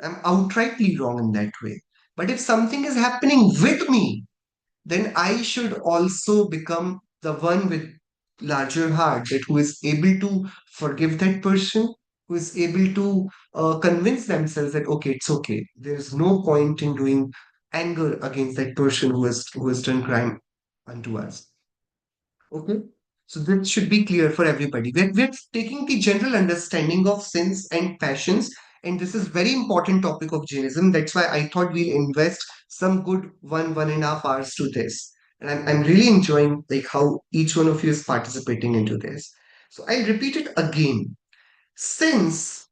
I'm outrightly wrong in that way. But if something is happening with me, then I should also become the one with larger heart, that who is able to forgive that person, who is able to convince themselves that okay, it's okay. There's no point in doing anger against that person who has done crime unto us. Okay. So that should be clear for everybody. We're taking the general understanding of sins and passions, and this is very important topic of Jainism. That's why I thought we'll invest some good 1.5 hours to this. And I'm really enjoying like how each one of you is participating into this. So I'll repeat it again. Sins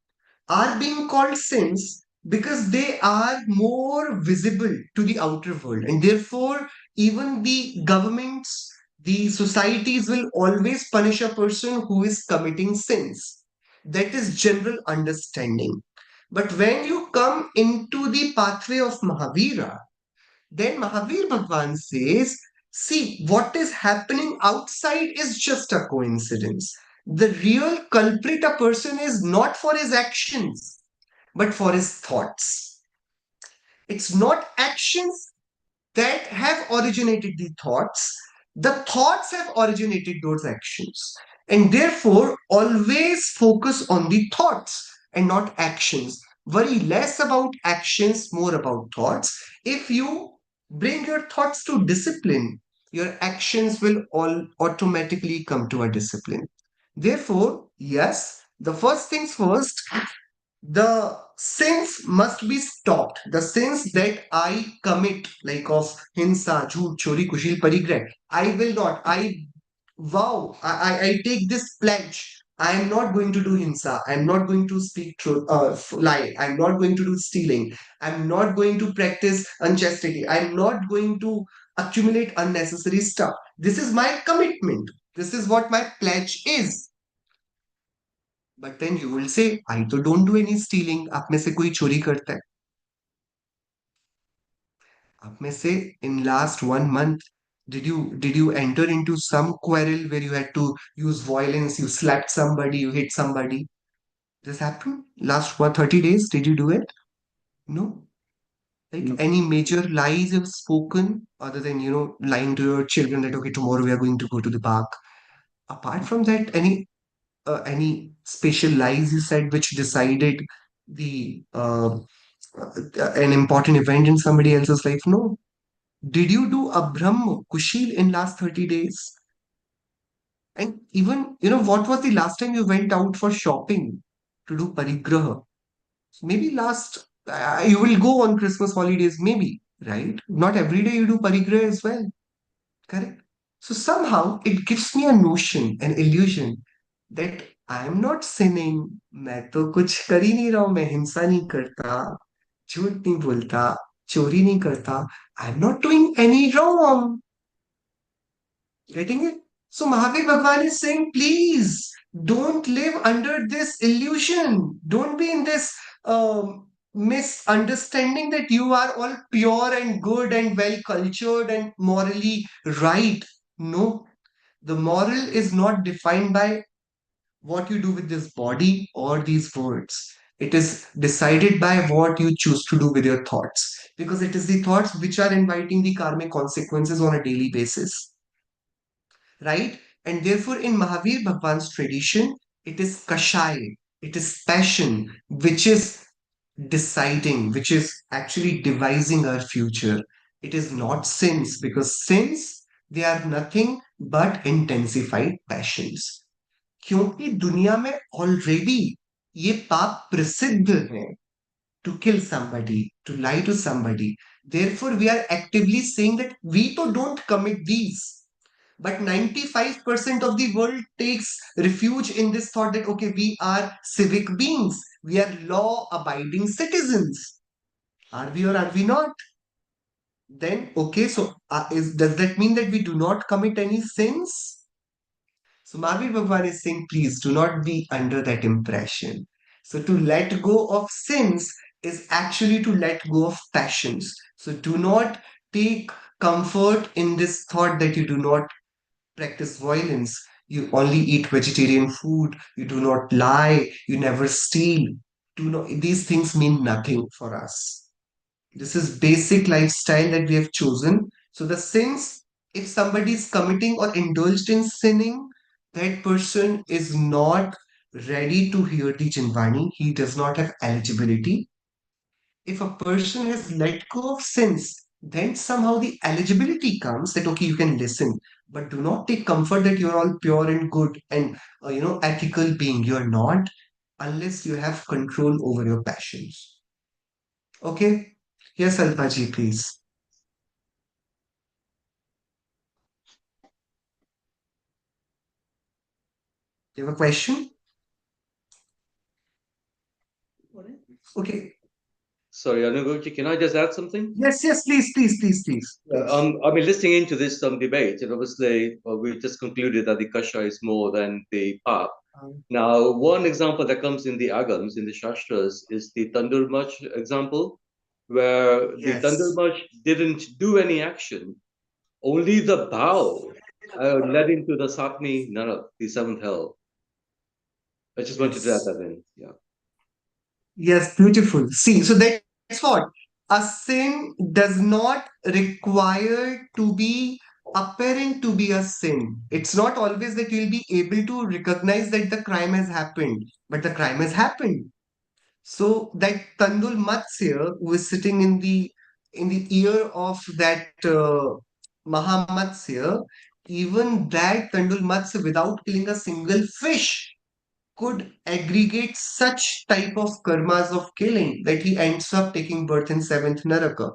are being called sins because they are more visible to the outer world, and therefore even the governments, the societies will always punish a person who is committing sins. That is general understanding. But when you come into the pathway of Mahavira, then Mahavir Bhagwan says, see, what is happening outside is just a coincidence. The real culprit a person is not for his actions, but for his thoughts. It's not actions that have originated the thoughts have originated those actions. And therefore, always focus on the thoughts and not actions. Worry less about actions, more about thoughts. If you bring your thoughts to discipline, your actions will all automatically come to a discipline. Therefore, yes, the first things first, The sins must be stopped. The sins that I commit, like of hinsa, jhoot, chori, kushil, parigrah, I will not. I vow, I take this pledge. I am not going to do hinsa. I am not going to speak truth, lie. I am not going to do stealing. I am not going to practice unchastity. I am not going to accumulate unnecessary stuff. This is my commitment. This is what my pledge is. But then you will say, I तो don't do any stealing. आप में से कोई चोरी करता है? आप में से in last 1 month, did you enter into some quarrel where you had to use violence? You slapped somebody, you hit somebody. This happened last what 30 days? Did you do it? No. Like No. any major lies you've spoken other than lying to your children that okay tomorrow we are going to go to the park. Apart from that, any special lies you said which decided the an important event in somebody else's life? No. Did you do Abram Kushil in last 30 days? And even, what was the last time you went out for shopping to do parigraha? Maybe last, you will go on Christmas holidays, maybe, right? Not every day you do parigraha as well, correct? So somehow it gives me a notion, an illusion that I am not sinning. मैं तो कुछ कर ही नहीं रहा हूं मैं हिंसा नहीं करता झूठ नहीं बोलता चोरी नहीं करता I am not doing any wrong getting it so Mahavir Bhagwan is saying please don't live under this illusion don't be in this misunderstanding that you are all pure and good and well cultured and morally right no the moral is not defined by what you do with this body or these words. It is decided by what you choose to do with your thoughts, because it is the thoughts which are inviting the karmic consequences on a daily basis, right? And therefore, in Mahavir Bhagwan's tradition, it is kashay, it is passion, which is deciding, which is actually devising our future. It is not sins, because sins, they are nothing but intensified passions. क्योंकि दुनिया में already ये पाप प्रसिद्ध है to kill somebody, to lie to somebody. Therefore, we are actively saying that we to don't commit these. But 95% of the world takes refuge in this thought that, okay, we are civic beings, we are law abiding citizens. Are we or are we not? Then, okay, so does that mean that we do not commit any sins? So Mahavir Bhagwan is saying, please do not be under that impression. So to let go of sins is actually to let go of passions. So do not take comfort in this thought that you do not practice violence. You only eat vegetarian food. You do not lie. You never steal. These things mean nothing for us. This is basic lifestyle that we have chosen. So the sins, if somebody is committing or indulged in sinning, that person is not ready to hear the Jinvani. He does not have eligibility. If a person has let go of sins, then somehow the eligibility comes that okay, you can listen, but do not take comfort that you're all pure and good and ethical being. You're not unless you have control over your passions. Okay. Yes, Alpaji, please. You have a question? Okay. Sorry, Anuguchi, can I just add something? Yes, yes, please, please, please, please. I've been listening into this debate, and obviously we just concluded that the kasha is more than the pap. Now, one example that comes in the agams, in the shastras, is the tandur mach example, where the tandur mach didn't do any action. Only the bow led into the Satni Narak, the seventh hell. I just wanted to add that in. Yeah. Yes, beautiful. See, so that's what a sin does not require to be apparent to be a sin. It's not always that you'll be able to recognize that the crime has happened, but the crime has happened. So that Tandul Matsya who is sitting in the ear of that Mahamatsya, even that Tandul Matsya without killing a single fish could aggregate such type of karmas of killing that he ends up taking birth in seventh Naraka.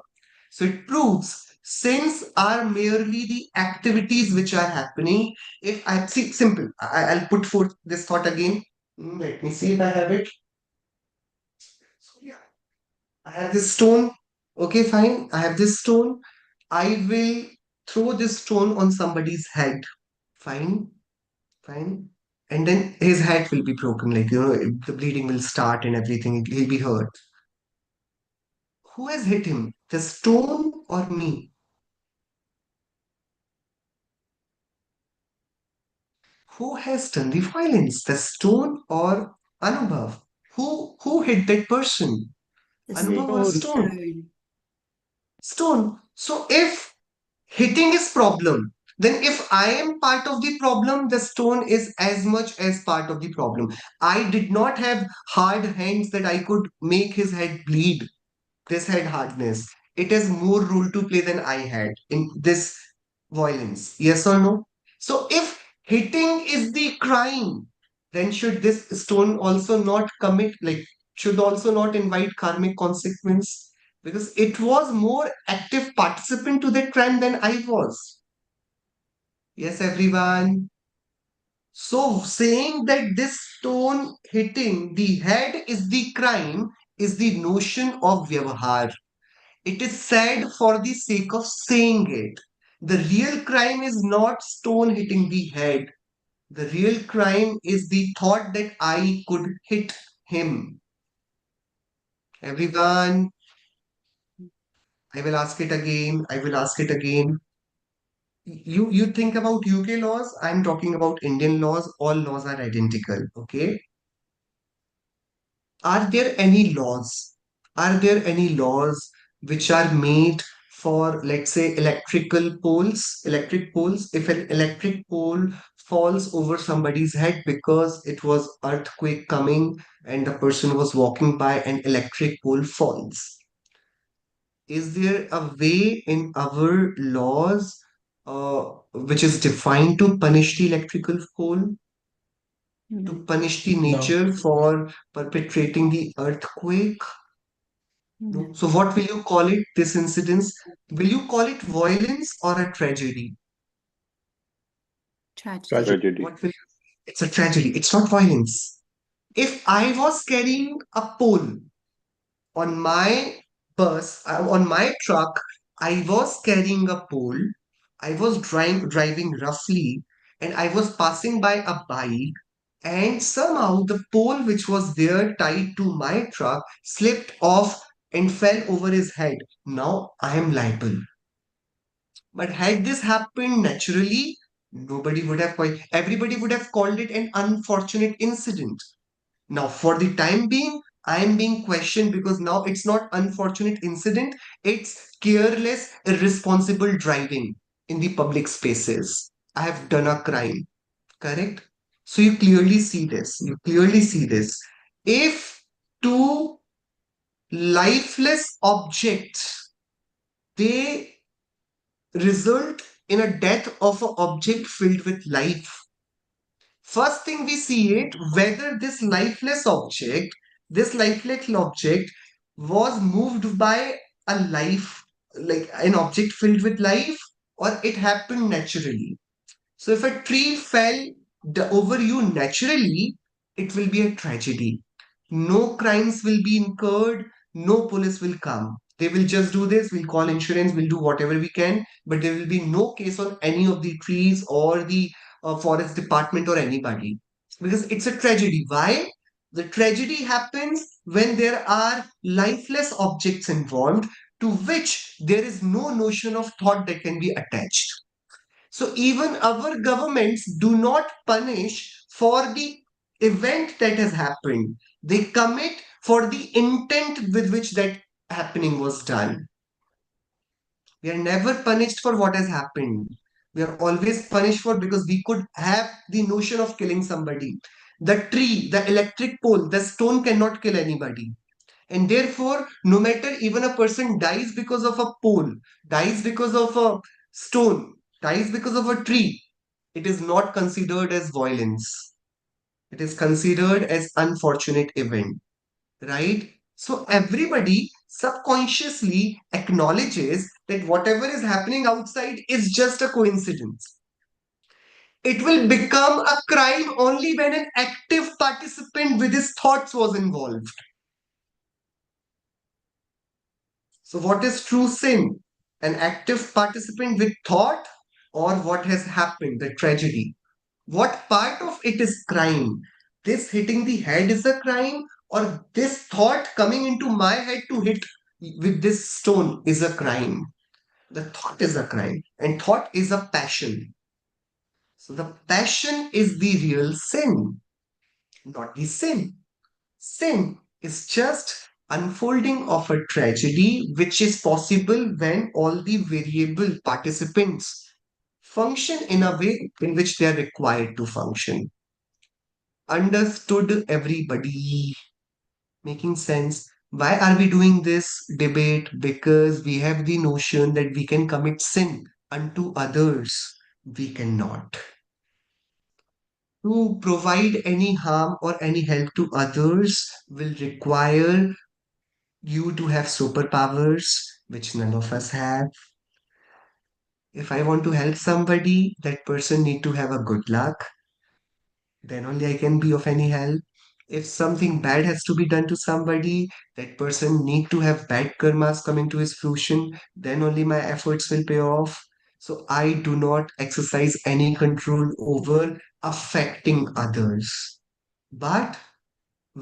So it proves sins are merely the activities which are happening. If I see simple, I'll put forth this thought again. Let me see if I have it. So yeah, I have this stone. Okay, fine. I have this stone. I will throw this stone on somebody's head. Fine, fine. And then his head will be broken, like, the bleeding will start and everything. He'll be hurt. Who has hit him? The stone or me? Who has done the violence? The stone or Anubhav? Who hit that person? The Anubhav or Stone. stone? stone. Stone. So if hitting is problem, then if I am part of the problem, the stone is as much as part of the problem. I did not have hard hands that I could make his head bleed. This had hardness. It has more role to play than I had in this violence. Yes or no? So if hitting is the crime, then should this stone also not commit, like, should also not invite karmic consequence? Because it was more active participant to that crime than I was. Yes, everyone. So saying that this stone hitting the head is the crime is the notion of vyavahar. It is said for the sake of saying it. The real crime is not stone hitting the head. The real crime is the thought that I could hit him. Everyone, I will ask it again. I will ask it again. You think about UK laws. I'm talking about Indian laws. All laws are identical. Okay. Are there any laws? Are there any laws which are made for, let's say, electric poles? If an electric pole falls over somebody's head because it was earthquake coming and the person was walking by, an electric pole falls. Is there a way in our laws which is defined to punish the electrical pole? To punish the No. nature for perpetrating the earthquake? No. So what will you call it, this incidence? Will you call it violence or a tragedy? Tragedy. Tragedy. Tragedy. What will you? It's a tragedy. It's not violence. If I was carrying a pole on my on my truck, I was carrying a pole. I was driving roughly, and I was passing by a bike, and somehow the pole which was there tied to my truck slipped off and fell over his head. Now I am liable. But had this happened naturally, nobody would have everybody would have called it an unfortunate incident. Now, for the time being, I am being questioned because now it's not unfortunate incident, it's careless, irresponsible driving in the public spaces. I have done a crime, correct? So you clearly see this. You clearly see this. If two lifeless objects, they result in a death of an object filled with life. First thing we see it whether this lifeless object was moved by a life, like an object filled with life, or it happened naturally. So if a tree fell over you naturally, it will be a tragedy. No crimes will be incurred, no police will come. They will just do this, we'll call insurance, we'll do whatever we can, but there will be no case on any of the trees or the forest department or anybody. Because it's a tragedy. Why? The tragedy happens when there are lifeless objects involved to which there is no notion of thought that can be attached. So even our governments do not punish for the event that has happened. They commit for the intent with which that happening was done. We are never punished for what has happened. We are always punished for because we could have the notion of killing somebody. The tree, the electric pole, the stone cannot kill anybody. And therefore, no matter even a person dies because of a pole, dies because of a stone, dies because of a tree, it is not considered as violence. It is considered as unfortunate event, right? So everybody subconsciously acknowledges that whatever is happening outside is just a coincidence. It will become a crime only when an active participant with his thoughts was involved. So, what is true sin? An active participant with thought, or what has happened, the tragedy? What part of it is crime? This hitting the head is a crime, or this thought coming into my head to hit with this stone is a crime? The thought is a crime, and thought is a passion. So, the passion is the real sin, not the sin. Sin is just unfolding of a tragedy which is possible when all the variable participants function in a way in which they are required to function. Understood, everybody? Making sense? Why are we doing this debate? Because we have the notion that we can commit sin unto others. We cannot. To provide any harm or any help to others will require you to have superpowers, which none of us have. If I want to help somebody, that person need to have a good luck. Then only I can be of any help. If something bad has to be done to somebody, that person need to have bad karmas coming to his fruition. Then only my efforts will pay off. So I do not exercise any control over affecting others. But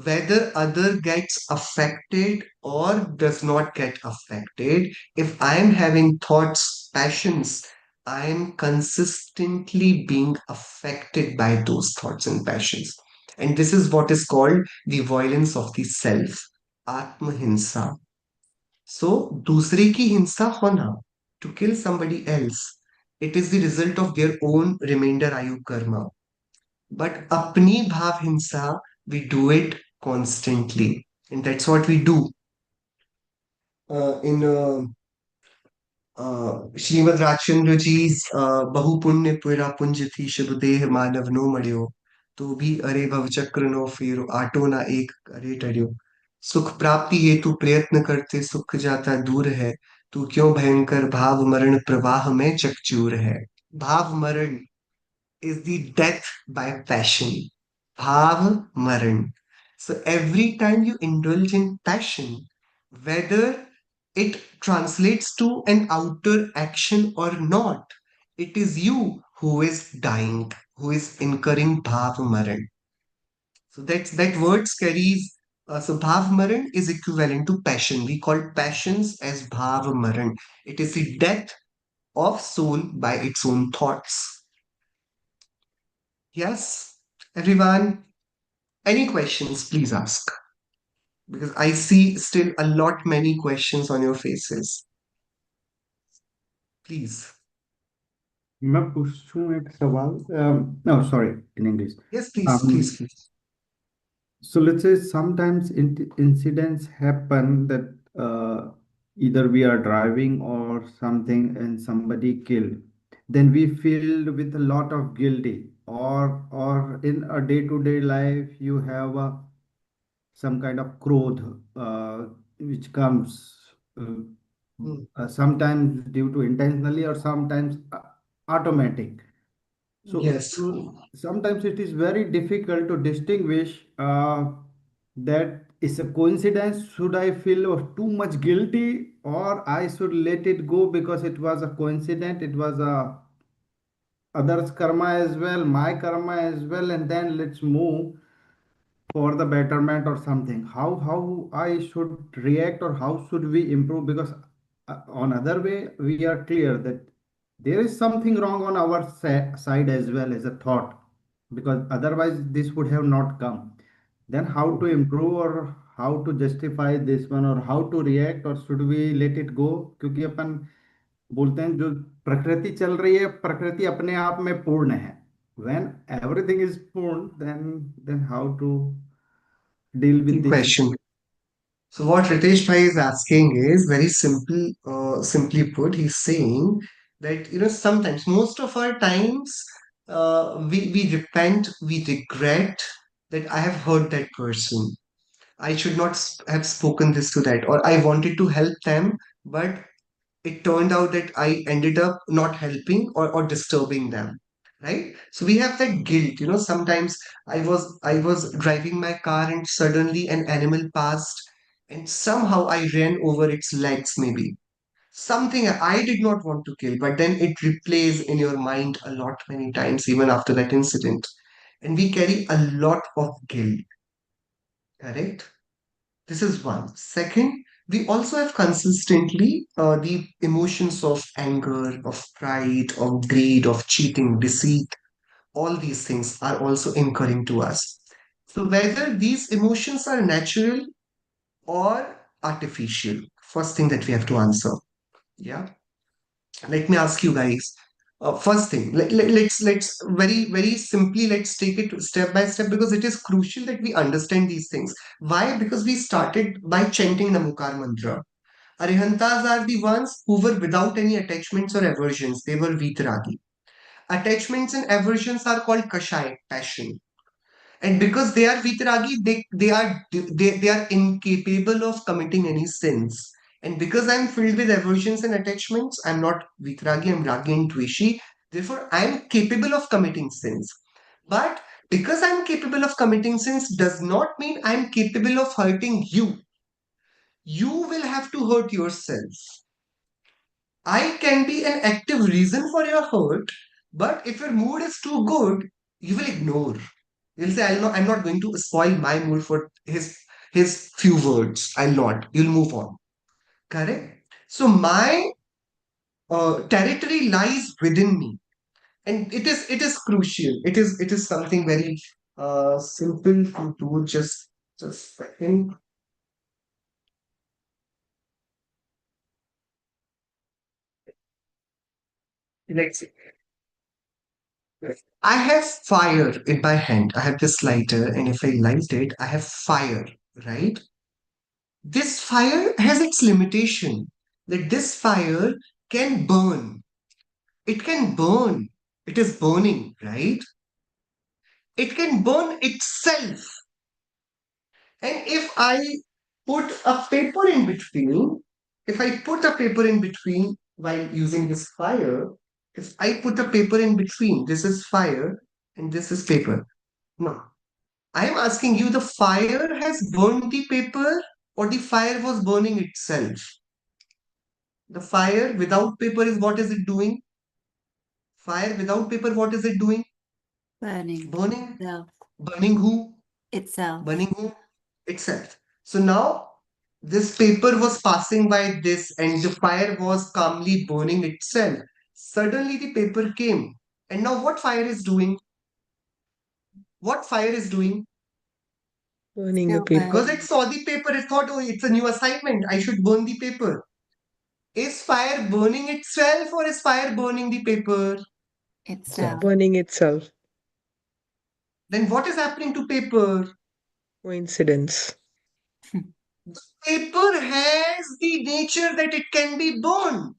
whether other gets affected or does not get affected, if I am having thoughts, passions, I am consistently being affected by those thoughts and passions. And this is what is called the violence of the self, atmahinsa. So दूसरे की हिंसा होना, to kill somebody else, it is the result of their own remainder ayu karma. But apni bhav hinsa, we do it constantly. And that's what we do. In Srimad Rajchandra ji's Bahu Punya Pura Punj thi Shubh Deh Manav no Madyo. तो भी अरे भव चक्र no फिर auto ना एक अरे टर्यो सुख प्राप्ति हेतु प्रयत्न करते सुख जाता दूर है तू क्यों भयंकर भाव मरण प्रवाह में चकचूर है भाव मरण is the death by passion. Bhav Maran. So every time you indulge in passion, whether it translates to an outer action or not, it is you who is dying, who is incurring Bhav Maran. So that word carries. So Bhav Maran is equivalent to passion. We call passions as Bhav Maran. It is the death of soul by its own thoughts. Yes, everyone, any questions, please ask. Because I see still a lot many questions on your faces. Please. मैं पूछूं एक सवाल no sorry in English. Yes, please, please. So let's say sometimes incidents happen that either we are driving or something and somebody killed. Then we feel with a lot of guilty. Or in a day-to-day life, you have some kind of growth which comes sometimes due to intentionally or sometimes automatic. Yes. So sometimes it is very difficult to distinguish that is a coincidence. Should I feel too much guilty or I should let it go because it was a coincidence, it was a others karma as well, my karma as well, and then let's move for the betterment or something. How I should react or how should we improve? Because on other way we are clear that there is something wrong on our side as well as a thought, because otherwise this would have not come. Then how to improve or how to justify this one or how to react, or should we let it go? क्योंकि अपन बोलते हैं जो प्रकृति चल रही है प्रकृति अपने आप में पूर्ण है. When everything is पूर्ण, then how to deal with Good this? question. So what Ritesh Bhai is asking is very simple, simply put, he's saying that, sometimes, most of our times, we repent, we regret, that I have hurt that person. I should not have spoken this to that, or I wanted to help them, but it turned out that I ended up not helping or disturbing them. Right? So we have that guilt, sometimes I was driving my car and suddenly an animal passed and somehow I ran over its legs maybe. Something I did not want to kill, but then it replays in your mind a lot many times, even after that incident. And we carry a lot of guilt, correct? This is one. Second, we also have consistently the emotions of anger, of pride, of greed, of cheating, deceit. All these things are also incurring to us. So, whether these emotions are natural or artificial, first thing that we have to answer. Yeah. Let me ask you guys. First thing, let's very simply let's take it step by step because it is crucial that we understand these things. Why? Because we started by chanting Namukar mantra. Arihantas are the ones who were without any attachments or aversions. They were Vitragi. Attachments and aversions are called Kashai, passion. And because they are Vitragi, they are incapable of committing any sins. And because I'm filled with aversions and attachments, I'm not Vitragi, I'm Ragi and Tveshi. Therefore, I'm capable of committing sins. But because I'm capable of committing sins does not mean I'm capable of hurting you. You will have to hurt yourself. I can be an active reason for your hurt, but if your mood is too good, you will ignore. You'll say, I'm not going to spoil my mood for his few words. I'll not. You'll move on. Correct? So my territory lies within me. And it is crucial. It is something very simple to do. Just a second. Let's see. I have fire in my hand. I have this lighter, and if I light it, I have fire, right? This fire has its limitation that this fire can burn. It can burn. It is burning, right? It can burn itself. And if I put a paper in between, if I put a paper in between while using this fire, if I put a paper in between, this is fire and this is paper. No, I am asking you, the fire has burned the paper or the fire was burning itself? The fire without paper is what is it doing? Fire without paper, what is it doing? Burning Burning. itself. Burning who? Itself. Burning who? Itself. So now this paper was passing by this and the fire was calmly burning itself. Suddenly the paper came. And now what fire is doing? What fire is doing? Burning the Still paper. Because burning it saw the paper, it thought, oh, it's a new assignment. I should burn the paper. Is fire burning itself or is fire burning the paper? itself. Burning itself. Then what is happening to paper? Coincidence. Paper has the nature that it can be burnt.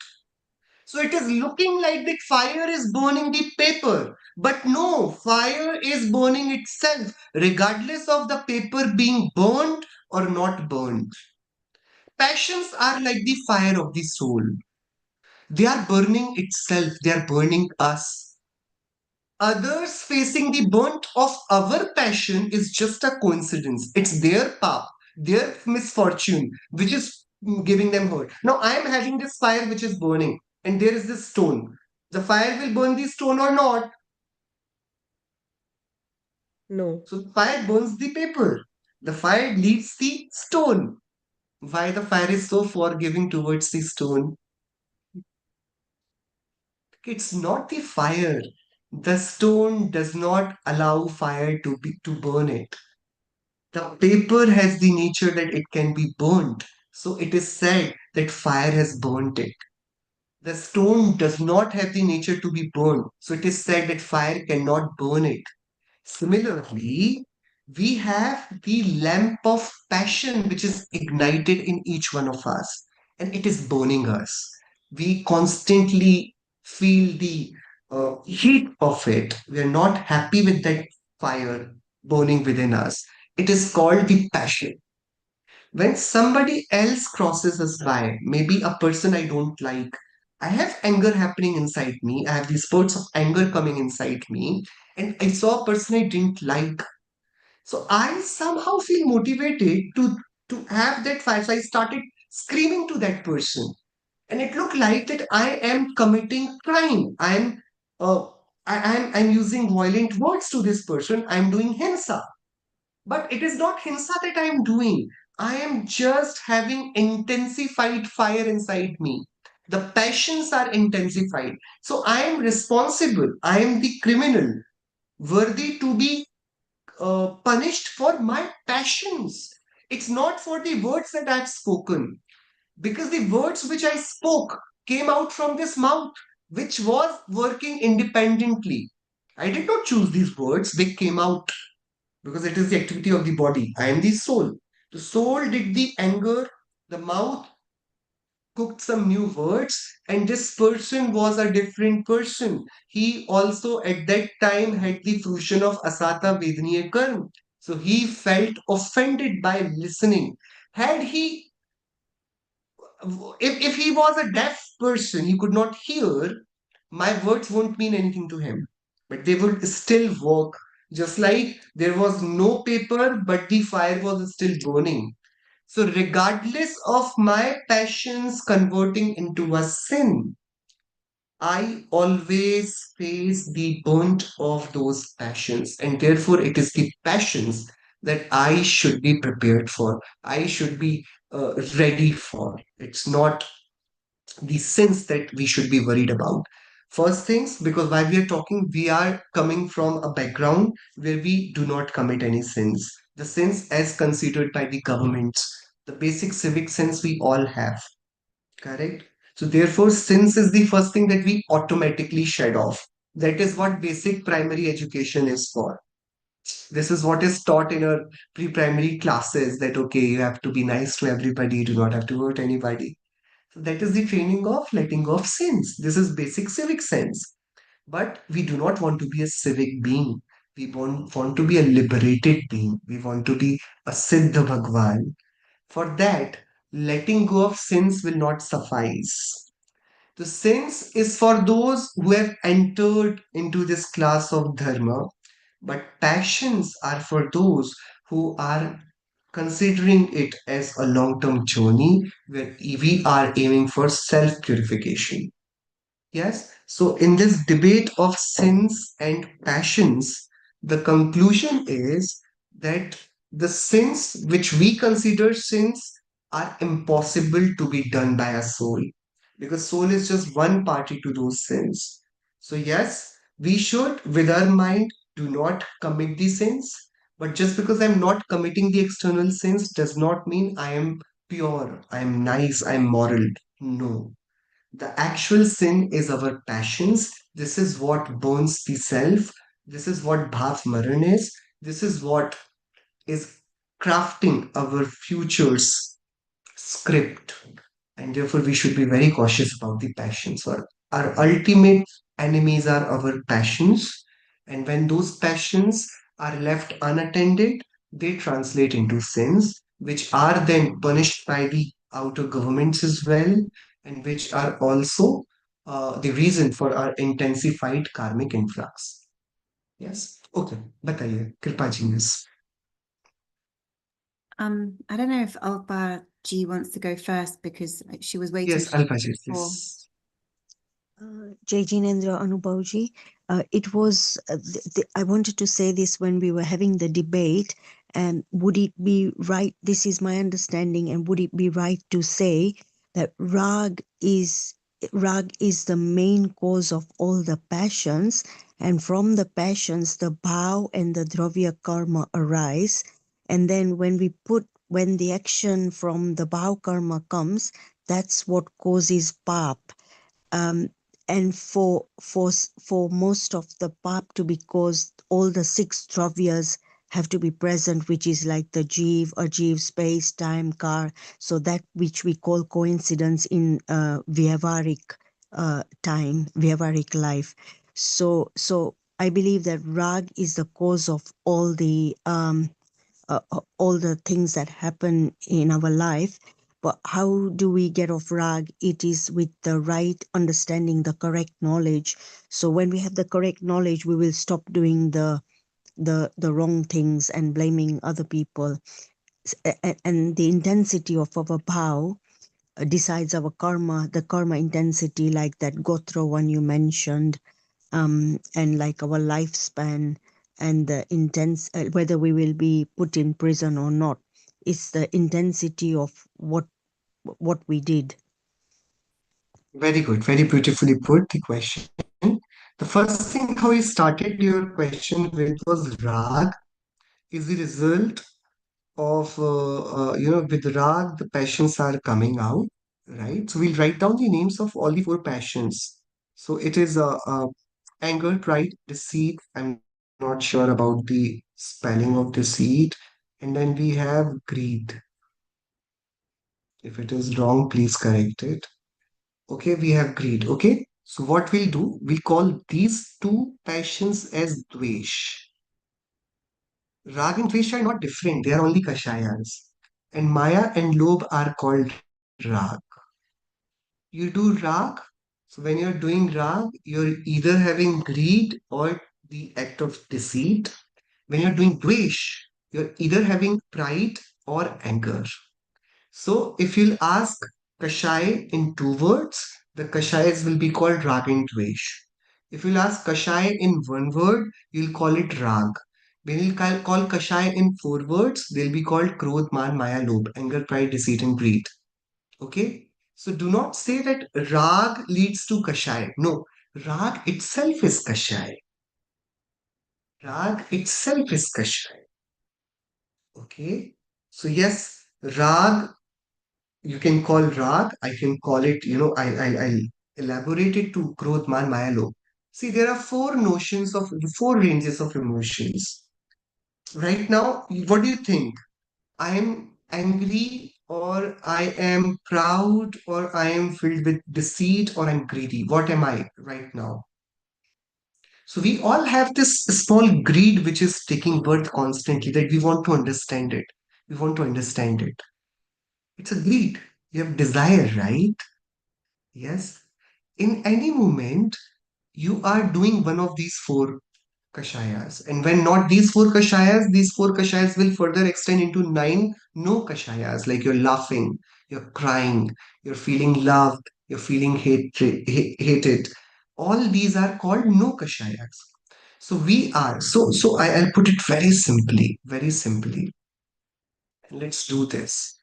So it is looking like the fire is burning the paper. But no, fire is burning itself, regardless of the paper being burnt or not burnt. Passions are like the fire of the soul. They are burning itself, they are burning us. Others facing the burnt of our passion is just a coincidence. It's their path, their misfortune, which is giving them hurt. Now, I am having this fire which is burning, and there is this stone. The fire will burn the stone or not. No. So, the fire burns the paper. The fire leaves the stone. Why the fire is so forgiving towards the stone? It's not the fire. The stone does not allow fire to burn it. The paper has the nature that it can be burnt. So it is said that fire has burnt it. The stone does not have the nature to be burned. So it is said that fire cannot burn it. Similarly, we have the lamp of passion which is ignited in each one of us and it is burning us. We constantly feel the heat of it. We are not happy with that fire. burning within us. It is called the passion. When somebody else crosses us by, maybe a person I don't like, I have anger happening inside me. I have these spurts of anger coming inside me, and I saw a person I didn't like. So I somehow feel motivated to have that fire. So I started screaming to that person, and it looked like that I am committing crime. Uh, I'm using violent words to this person. I'm doing hinsa. But it is not hinsa that I am doing. I am just having intensified fire inside me. The passions are intensified. So I am responsible. I am the criminal, worthy to be punished for my passions. It's not for the words that I've spoken, because the words which I spoke came out from this mouth, which was working independently. I did not choose these words, they came out because it is the activity of the body. I am the soul. The soul did the anger, the mouth cooked some new words, and this person was a different person. He also at that time had the fruition of Asata Vedaniya Karma. So he felt offended by listening. Had he, if he was a deaf person, he could not hear, my words won't mean anything to him. But they would still work. Just like there was no paper, but the fire was still burning. So, regardless of my passions converting into a sin, I always face the burnt of those passions. And therefore, it is the passions that I should be prepared for. I should be ready for. It's not the sins that we should be worried about. First things, because while we are talking, we are coming from a background where we do not commit any sins. The sins as considered by the governments, the basic civic sense we all have, correct? So therefore, sins is the first thing that we automatically shed off. That is what basic primary education is for. This is what is taught in our pre-primary classes that okay, you have to be nice to everybody, you do not have to hurt anybody. So that is the training of letting go of sins. This is basic civic sense. But we do not want to be a civic being. We want to be a liberated being. We want to be a Siddha Bhagwan. For that, letting go of sins will not suffice. The sins is for those who have entered into this class of dharma, but passions are for those who are considering it as a long term journey where we are aiming for self purification. Yes. So, in this debate of sins and passions, the conclusion is that the sins which we consider sins are impossible to be done by a soul, because soul is just one party to those sins. So, yes, we should, with our mind, do not commit the sins. But just because I'm not committing the external sins does not mean I am pure, I am nice, I am moral. No, the actual sin is our passions. This is what burns the self. This is what Bhav Maran is. This is what is crafting our future's script. And therefore, we should be very cautious about the passions. Our ultimate enemies are our passions. And when those passions are left unattended, they translate into sins, which are then punished by the outer governments as well, and which are also the reason for our intensified karmic influx. Yes? Okay. बताइए कृपा जी miss. I don't know if Alba G wants to go first because she was waiting Yes, Alpha ji, for. please. Jai Jinendra Anubhavji, it was, I wanted to say this when we were having the debate, and would it be right, this is my understanding, and would it be right to say that rag is the main cause of all the passions, and from the passions, the bhav and the dravya karma arise, and then when the action from the bhav karma comes, that's what causes pap. And for most of the pap to be caused, all the six dravyas have to be present, which is like the jeev, ajeev, space, time, car. So that which we call coincidence in vyavarik time, vyavarik life. So I believe that rag is the cause of all the things that happen in our life. But how do we get off rag? It is with the right understanding, the correct knowledge. So when we have the correct knowledge, we will stop doing the wrong things and blaming other people. And the intensity of our vow decides our karma, the karma intensity, like that Gotra one you mentioned, and like our lifespan and the intense, whether we will be put in prison or not. It's the intensity of what we did. Very good, very beautifully put the question. The first thing how you started your question with was rag is the result of with rag the passions are coming out, right? So we'll write down the names of all the four passions. So it is anger, pride, deceit. I'm not sure about the spelling of deceit. And then we have greed. If it is wrong, please correct it. Okay, we have greed. Okay, so what we'll do, we'll call these two passions as dvesh. Rag and dvesh are not different, they are only kashayas. And maya and lobh are called rag. You do rag, so when you're doing rag, you're either having greed or the act of deceit. When you're doing dvesh, you're either having pride or anger. So if you'll ask Kashay in two words, the Kashayas will be called Rag and Dvesh. If you'll ask Kashay in one word, you'll call it Rag. When you'll call Kashay in four words, they'll be called Krodh, Man, Maya, Lobh, anger, pride, deceit, and greed. Okay? So do not say that Rag leads to Kashay. No, Rag itself is Kashay. Rag itself is Kashay. Okay? So yes, Rag you can call rag, I can call it, I'll elaborate it to growth, man, maya, lobh. See, there are four ranges of emotions. Right now, what do you think? I am angry, or I am proud, or I am filled with deceit, or I'm greedy. What am I right now? So we all have this small greed which is taking birth constantly that we want to understand it. We want to understand it. It's a greed. You have desire, right? Yes. In any moment, you are doing one of these four kashayas. And when not these four kashayas will further extend into nine no kashayas, like you're laughing, you're crying, you're feeling loved, you're feeling hated. All these are called no kashayas. So I'll put it very simply, very simply. And let's do this.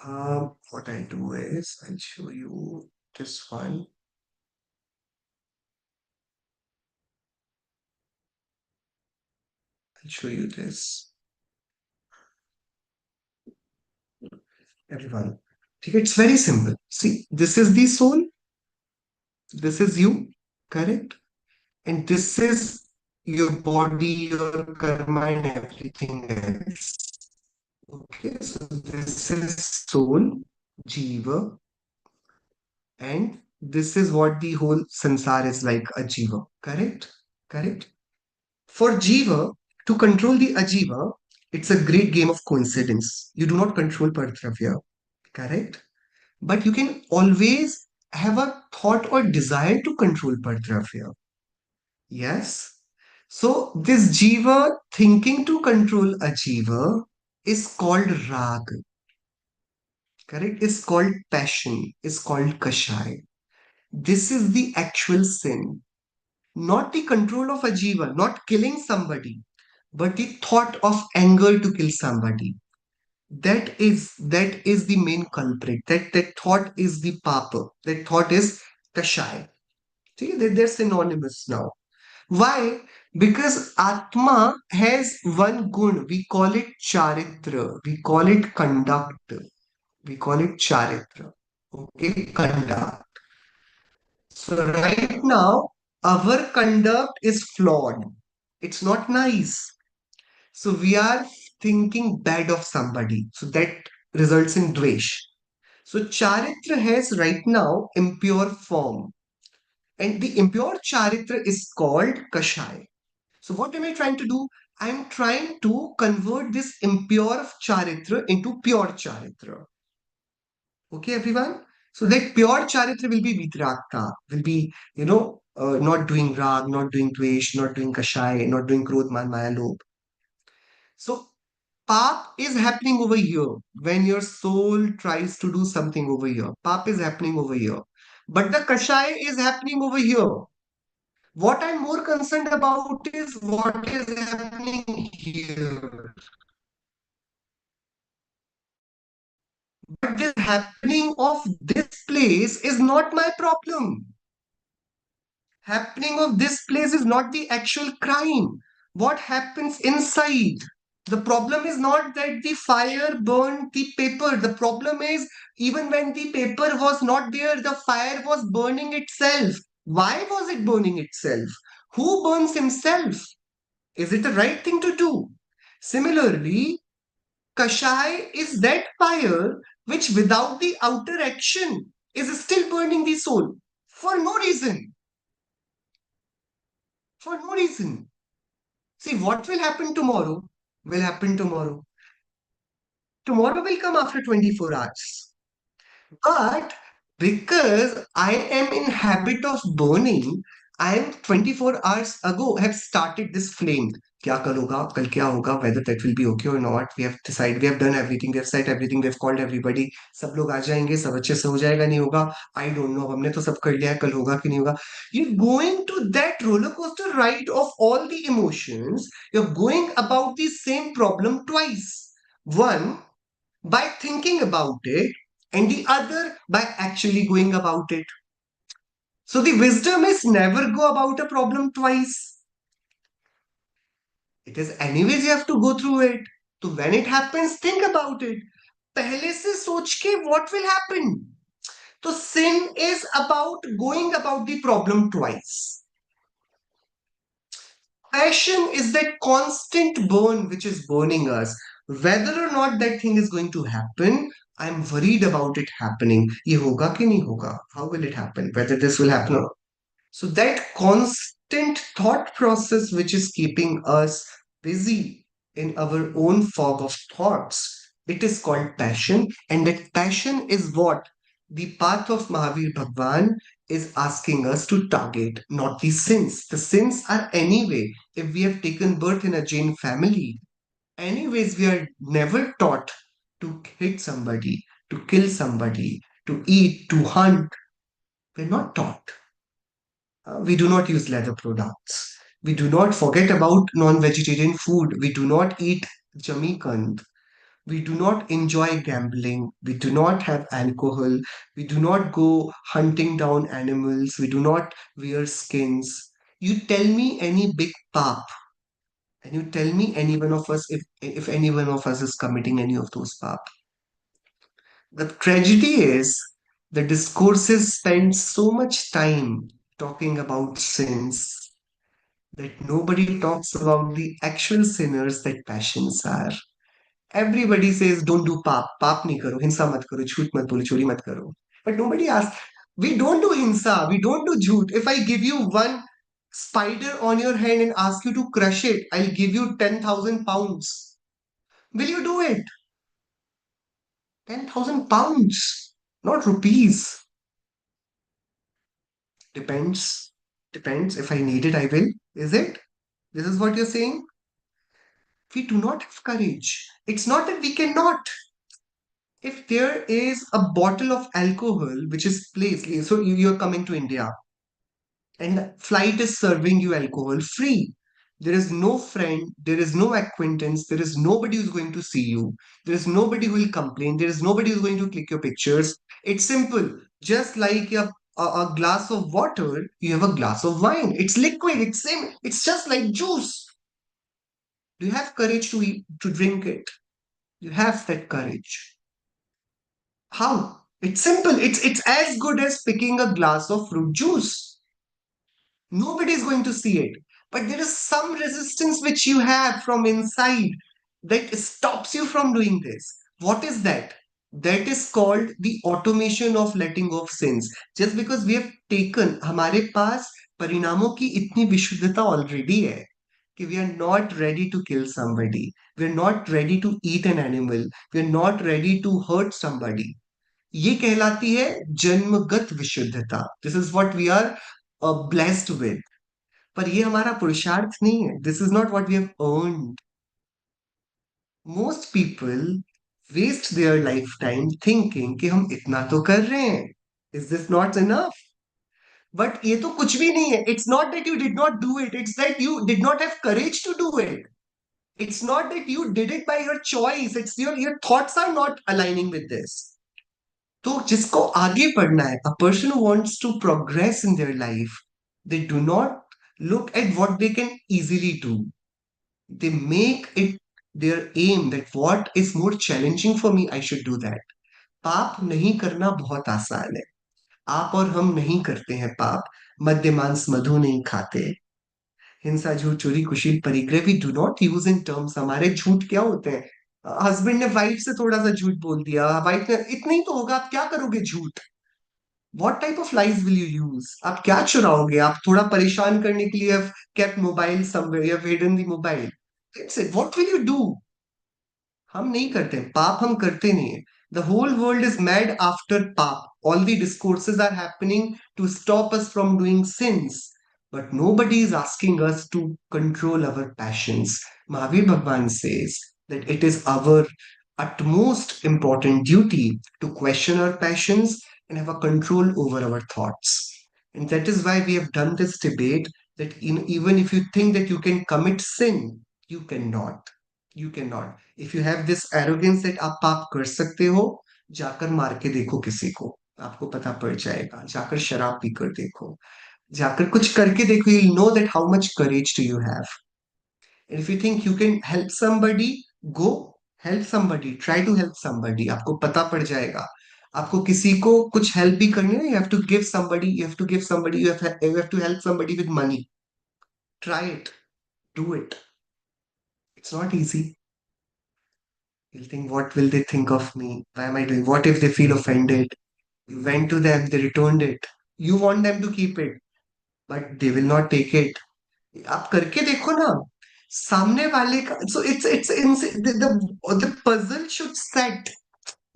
What I'll do is I'll show you this one. I'll show you this. Everyone. Okay, it's very simple. See, this is the soul, this is you, correct? And this is your body, your karma, and everything else. Okay, so this is soul, jiva, and this is what the whole sansar is like a jiva, correct? Correct? For jiva, to control the ajiva, it's a great game of coincidence. You do not control Paradravya, correct? But you can always have a thought or desire to control Pardravya. Yes. So this jiva thinking to control a jiva is called rag. Correct? Is called passion. Is called kashay. This is the actual sin. Not the control of a jiva, not killing somebody, but the thought of anger to kill somebody. That is the main culprit. That thought is the papa. That thought is kashay. See, they're synonymous now. Why? Because Atma has one gun. We call it charitra. We call it conduct. We call it charitra. Okay, conduct. So right now, our conduct is flawed. It's not nice. So we are thinking bad of somebody. So that results in dvesh. So charitra has right now impure form. And the impure charitra is called Kashay. So what am I trying to do? I'm trying to convert this impure charitra into pure charitra. Okay, everyone? So that pure charitra will be vitragta, will be, not doing rag, not doing dvesh, not doing kashai, not doing krodh, man, maya, lobh. So pap is happening over here when your soul tries to do something over here. Pap is happening over here. But the kashai is happening over here. What I'm more concerned about is what is happening here. But this happening of this place is not my problem. Happening of this place is not the actual crime. What happens inside? The problem is not that the fire burned the paper. The problem is even when the paper was not there, the fire was burning itself. Why was it burning itself? Who burns himself? Is it the right thing to do? Similarly, Kashai is that fire which, without the outer action, is still burning the soul for no reason. For no reason. See, what will happen tomorrow will happen tomorrow. Tomorrow will come after 24 hours. But because I am in habit of burning, I am 24 hours ago have started this flame. क्या कल होगा कल क्या होगा whether that will be okay or not, we have decided, we have done everything, we have said everything, we have called everybody, सब लोग आ जाएंगे, सब अच्छे से हो जाएगा नहीं होगा, I don't know, हमने तो सब कर लिया है, कल होगा कि नहीं होगा. You're going to that roller coaster ride of all the emotions. You're going about the same problem twice. One, by thinking about it, and the other by actually going about it. So the wisdom is never go about a problem twice. It is anyways you have to go through it. So when it happens, think about it. पहले से सोच के what will happen. So sin is about going about the problem twice. Passion is that constant burn which is burning us. Whether or not that thing is going to happen, I'm worried about it happening. ये होगा कि नहीं होगा? How will it happen? Whether this will happen or not. So that constant thought process which is keeping us busy in our own fog of thoughts, it is called passion. And that passion is what the path of Mahavir Bhagwan is asking us to target, not the sins. The sins are anyway, if we have taken birth in a Jain family, anyways, we are never taught to hit somebody, to kill somebody, to eat, to hunt. We're not taught. We do not use leather products. We do not forget about non vegetarian food. We do not eat jamikand. We do not enjoy gambling. We do not have alcohol. We do not go hunting down animals. We do not wear skins. You tell me any big pap, and you tell me any one of us, if any one of us is committing any of those pap. The tragedy is the discourses spend so much time talking about sins that nobody talks about the actual sinners that passions are. Everybody says, don't do pap, pap nahi karo, hinsa mat karo, jhoot mat bolo, chori mat karo. But nobody asks, we don't do hinsa, we don't do jhoot. If I give you one spider on your hand and ask you to crush it, I'll give you 10,000 pounds. Will you do it? 10,000 pounds, not rupees. Depends. Depends. If I need it, I will. Is it? This is what you're saying? We do not have courage. It's not that we cannot. If there is a bottle of alcohol which is placed, so you're coming to India and flight is serving you alcohol free. There is no friend, there is no acquaintance, there is nobody who's going to see you, there is nobody who will complain, there is nobody who's going to click your pictures. It's simple. Just like a glass of water, you have a glass of wine. It's liquid, it's same, it's just like juice. Do you have courage to eat, to drink it? You have that courage. How? It's simple. It's as good as picking a glass of fruit juice. Nobody is going to see it. But there is some resistance which you have from inside that stops you from doing this. What is that? That is called the automation of letting go of sins. Just because we have taken, हमारे पास परिणामों की इतनी विशुद्धता already है. we are not ready to kill somebody. We are not ready to eat an animal. We are not ready to hurt somebody. ये कहलाती है जन्मगत विशुद्धता. This is what we are blessed with. पर ये हमारा पुरुषार्थ नहीं है. This is not what we have earned. Most people waste their lifetime thinking कि हम इतना तो कर रहे हैं. Is this not enough? But ये तो कुछ भी नहीं है. It's not that you did not do it. It's that you did not have courage to do it. It's not that you did it by your choice. It's your thoughts are not aligning with this. तो जिसको आगे बढ़ना है, a person who wants to progress in their life, they do not look at what they can easily do. They make it their aim that what is more challenging for me, I should do that. पाप नहीं करना बहुत आसान है. आप और हम नहीं करते हैं पाप. मद्य मांस मधु नहीं खाते. हिंसा झूठ चोरी कुशील परिग्रह we do not use in terms. हमारे झूठ क्या होते हैं? हस्बैंड ने वाइफ से थोड़ा सा झूठ बोल दिया, वाइफ ने इतना ही तो होगा, आप क्या करोगे झूठ? What type of lies will you use? आप क्या चुराओगे? आप थोड़ा परेशान करने के लिए have kept mobile somewhere, you have hidden the mobile. That's it. What will you do? हम नहीं करते, पाप हम करते नहीं है. The whole world is mad after पाप. All the discourses are happening to stop us from doing sins. But nobody is asking us to control our passions. Mahavir Bhagwan says that it is our utmost important duty to question our passions and have a control over our thoughts. And that is why we have done this debate that even if you think that you can commit sin, you cannot. You cannot. If you have this arrogance that आप पाप कर सकते हो, जाकर मार के देखो किसी को, आपको पता पड़ जाएगा. जाकर शराब पीकर देखो, जाकर कुछ करके देखो. You'll know that how much courage do you have. And if you think you can help somebody, go help somebody. Try to help somebody. आपको पता पड़ जाएगा. आपको किसी को कुछ help भी करनी है, you have to give somebody, you have to give somebody, you have to help somebody with money. Try it. Do it. It's not easy. You'll think, what will they think of me? Why am I doing? What if they feel offended? You went to them, they returned it. You want them to keep it, but they will not take it. आप करके देखो ना, सामने वाले का. So the puzzle should set.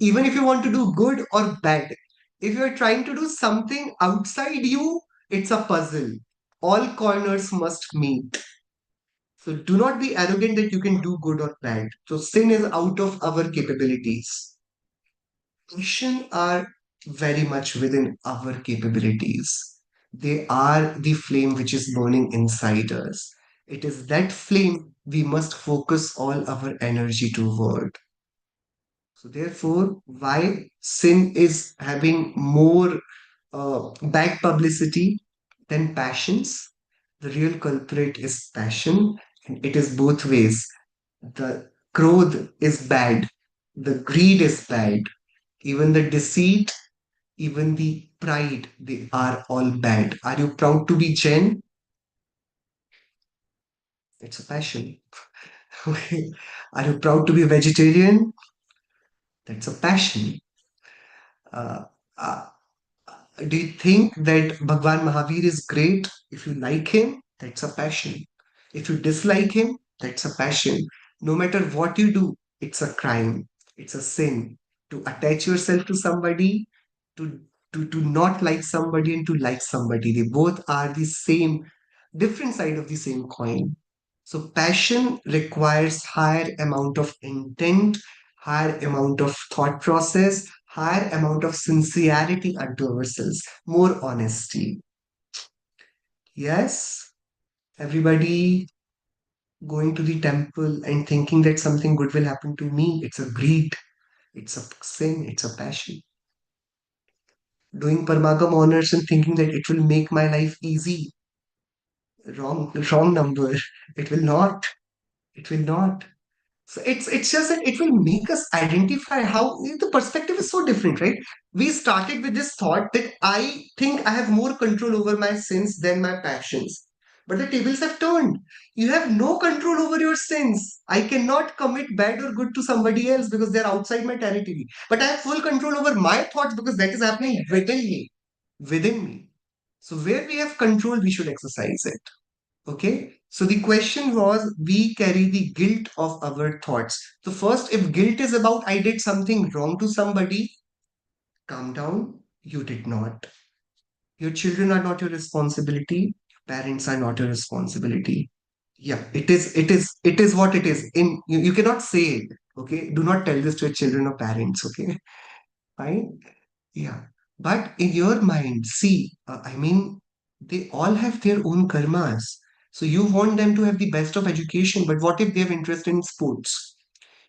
Even if you want to do good or bad, if you are trying to do something outside you, it's a puzzle. All corners must meet. So do not be arrogant that you can do good or bad. So sin is out of our capabilities. Passion are very much within our capabilities. They are the flame which is burning inside us. It is that flame we must focus all our energy toward. So therefore, why sin is having more bad publicity than passions? The real culprit is passion, and it is both ways. The growth is bad, the greed is bad, even the deceit, even the pride, they are all bad. Are you proud to be Jain? It's a passion. Okay. Are you proud to be vegetarian? That's a passion. Uh, uh, do you think that Bhagwan Mahavir is great? If you like him, that's a passion. If you dislike him, that's a passion. No matter what you do, it's a crime. It's a sin. To attach yourself to somebody, to to not like somebody and to like somebody. They both are the same, different side of the same coin. So passion requires higher amount of intent, higher amount of thought process, higher amount of sincerity unto ourselves, more honesty. Yes, everybody going to the temple and thinking that something good will happen to me. It's a greed, it's a sin, it's a passion. Doing Parmagam honors and thinking that it will make my life easy. Wrong number. It will not. It will not. So it's just that it will make us identify how the perspective is so different, right? We started with this thought that I think I have more control over my sins than my passions. But the tables have turned. You have no control over your sins. I cannot commit bad or good to somebody else because they're outside my territory. But I have full control over my thoughts because that is happening within me. Within me. So where we have control, we should exercise it. Okay. So the question was, we carry the guilt of our thoughts. So first, if guilt is about I did something wrong to somebody, calm down. You did not. Your children are not your responsibility. Parents are not your responsibility. Yeah, it is what it is. You cannot say it. Okay. Do not tell this to your children or parents. Okay. Fine. Yeah. But in your mind, see, I mean, they all have their own karmas. So you want them to have the best of education, but what if they have interest in sports?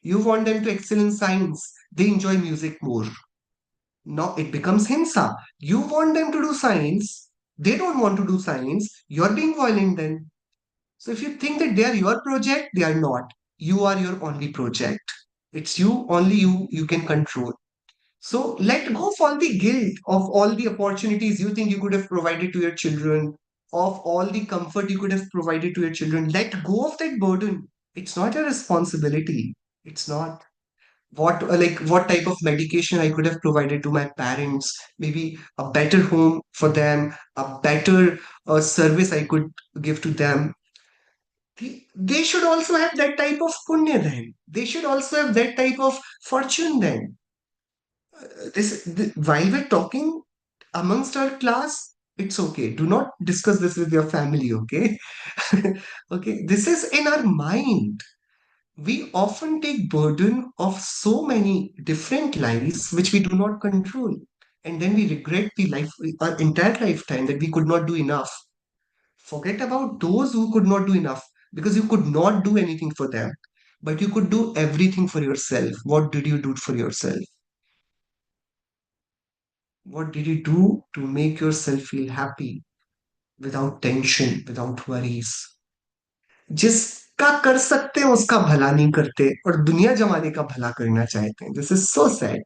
You want them to excel in science. They enjoy music more. Now it becomes hinsa. You want them to do science. They don't want to do science. You're being violent then. So if you think that they are your project, they are not. You are your only project. It's you, only you can control. So let go of all the guilt of all the opportunities you think you could have provided to your children, of all the comfort you could have provided to your children. Let go of that burden. It's not your responsibility. It's not. What type of medication I could have provided to my parents, maybe a better home for them, a better service I could give to them. They should also have that type of punya then. They should also have that type of fortune then. While we're talking amongst our class, it's okay. Do not discuss this with your family, okay? Okay, this is in our mind. We often take burden of so many different lives which we do not control. And then we regret the life, our entire lifetime, that we could not do enough. Forget about those who could not do enough, because you could not do anything for them, but you could do everything for yourself. What did you do for yourself? What did you do to make yourself feel happy without tension, without worries? जिसका कर सकते हैं उसका भला नहीं करते और दुनिया जमाने का भला करना चाहते हैं. This is so sad.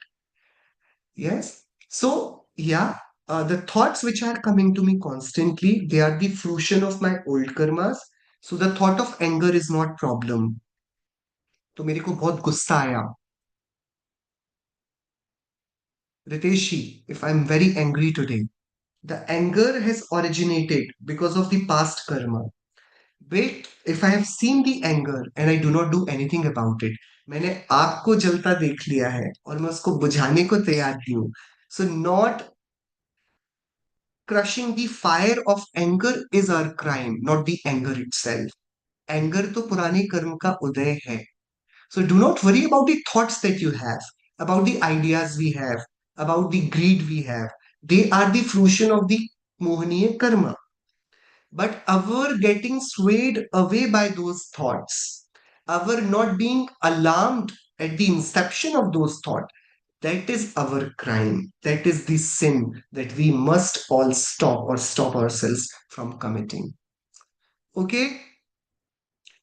Yes. So, yeah, the thoughts which are coming to me constantly, they are the fruition of my old karmas. So the thought of anger is not problem. तो मेरे को बहुत गुस्सा आया. Riteshi, if I'm very angry today, the anger has originated because of the past karma. Wait, if I have seen the anger and I do not do anything about it, मैंने आग को जलता देख लिया है और मैं उसको बुझाने को तैयार नहीं हूं. So not crushing the fire of anger is our crime, not the anger itself. Anger तो पुराने कर्म का उदय है. So do not worry about the thoughts that you have, about the ideas we have, about the greed we have. They are the fruition of the Mohaniya karma. But our getting swayed away by those thoughts, our not being alarmed at the inception of those thoughts, that is our crime. That is the sin that we must all stop or stop ourselves from committing. Okay?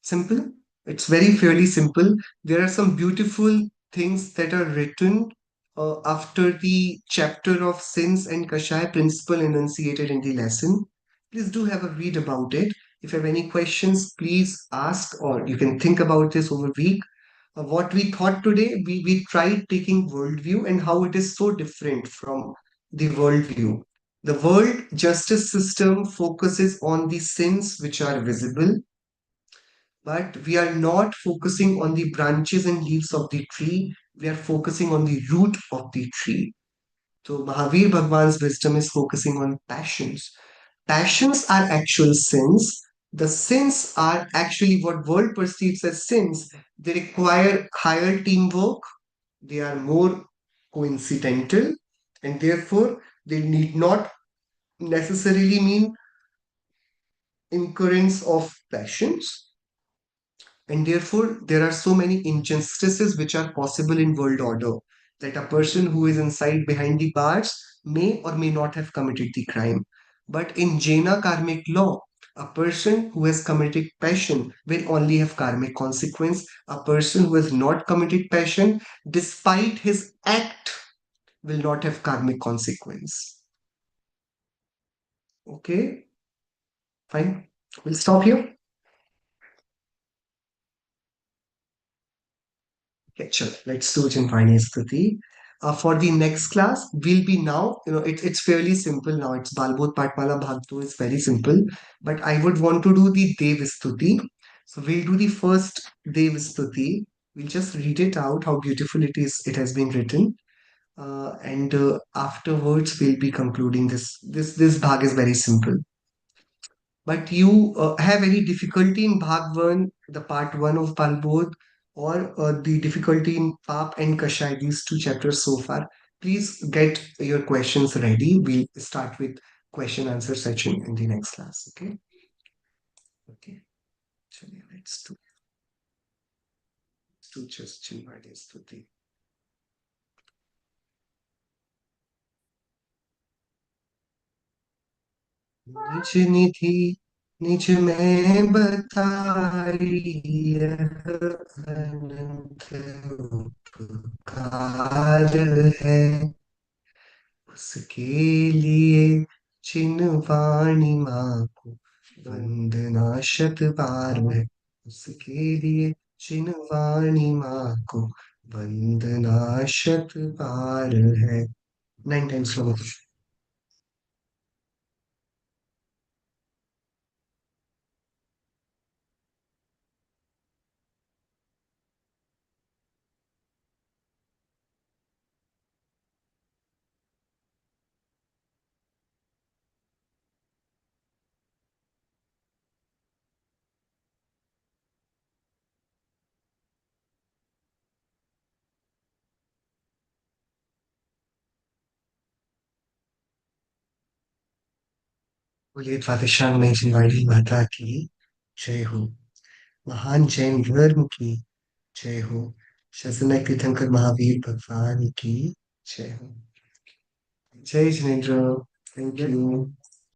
Simple. It's very fairly simple. There are some beautiful things that are written after the chapter of sins and Kashaya principle enunciated in the lesson. Please do have a read about it. If you have any questions, please ask, or you can think about this over a week. What we thought today, we tried taking worldview and how it is so different from the worldview. The world justice system focuses on the sins which are visible, but we are not focusing on the branches and leaves of the tree. We are focusing on the root of the tree. So Mahavir Bhagwan's wisdom is focusing on passions. Passions are actual sins. The sins are actually what world perceives as sins. They require higher teamwork. They are more coincidental, and therefore they need not necessarily mean incurrence of passions. And therefore, there are so many injustices which are possible in world order, that a person who is inside behind the bars may or may not have committed the crime. But in Jaina karmic law, a person who has committed passion will only have karmic consequence. A person who has not committed passion, despite his act, will not have karmic consequence. Okay, fine. We'll stop here. Okay, chalo, let's do Chinpani Stuti. for the next class will be now, it's fairly simple now. It's Balbodh Patmala Bhag 2 is very simple, but I would want to do the Dev Stuti. So we'll do the first Dev Stuti. We'll just read it out, how beautiful it is, it has been written. And afterwards we'll be concluding this. This bhag is very simple. But you have any difficulty in Bhag 1, the part 1 of Balbodh, or the difficulty in Pap and Kashai, these two chapters so far, please get your questions ready. We'll start with question answer session in the next class. Okay? Okay. चलिए, let's do just Chinmaya Stuti. निज निधि निज में बताई यह अनंत उपकार है उसके लिए चिन्हवाणी माँ को वंदना शत बार है उसके लिए चिन्हवाणी माँ को वंदना शत बार है 9 times slow. बोलिए पातशाह में जिनवाड़ी माता की जय हो महान जैन धर्म की जय हो शसनक तीर्थंकर महावीर भगवान की जय हो जय जिनेन्द्र थैंक यू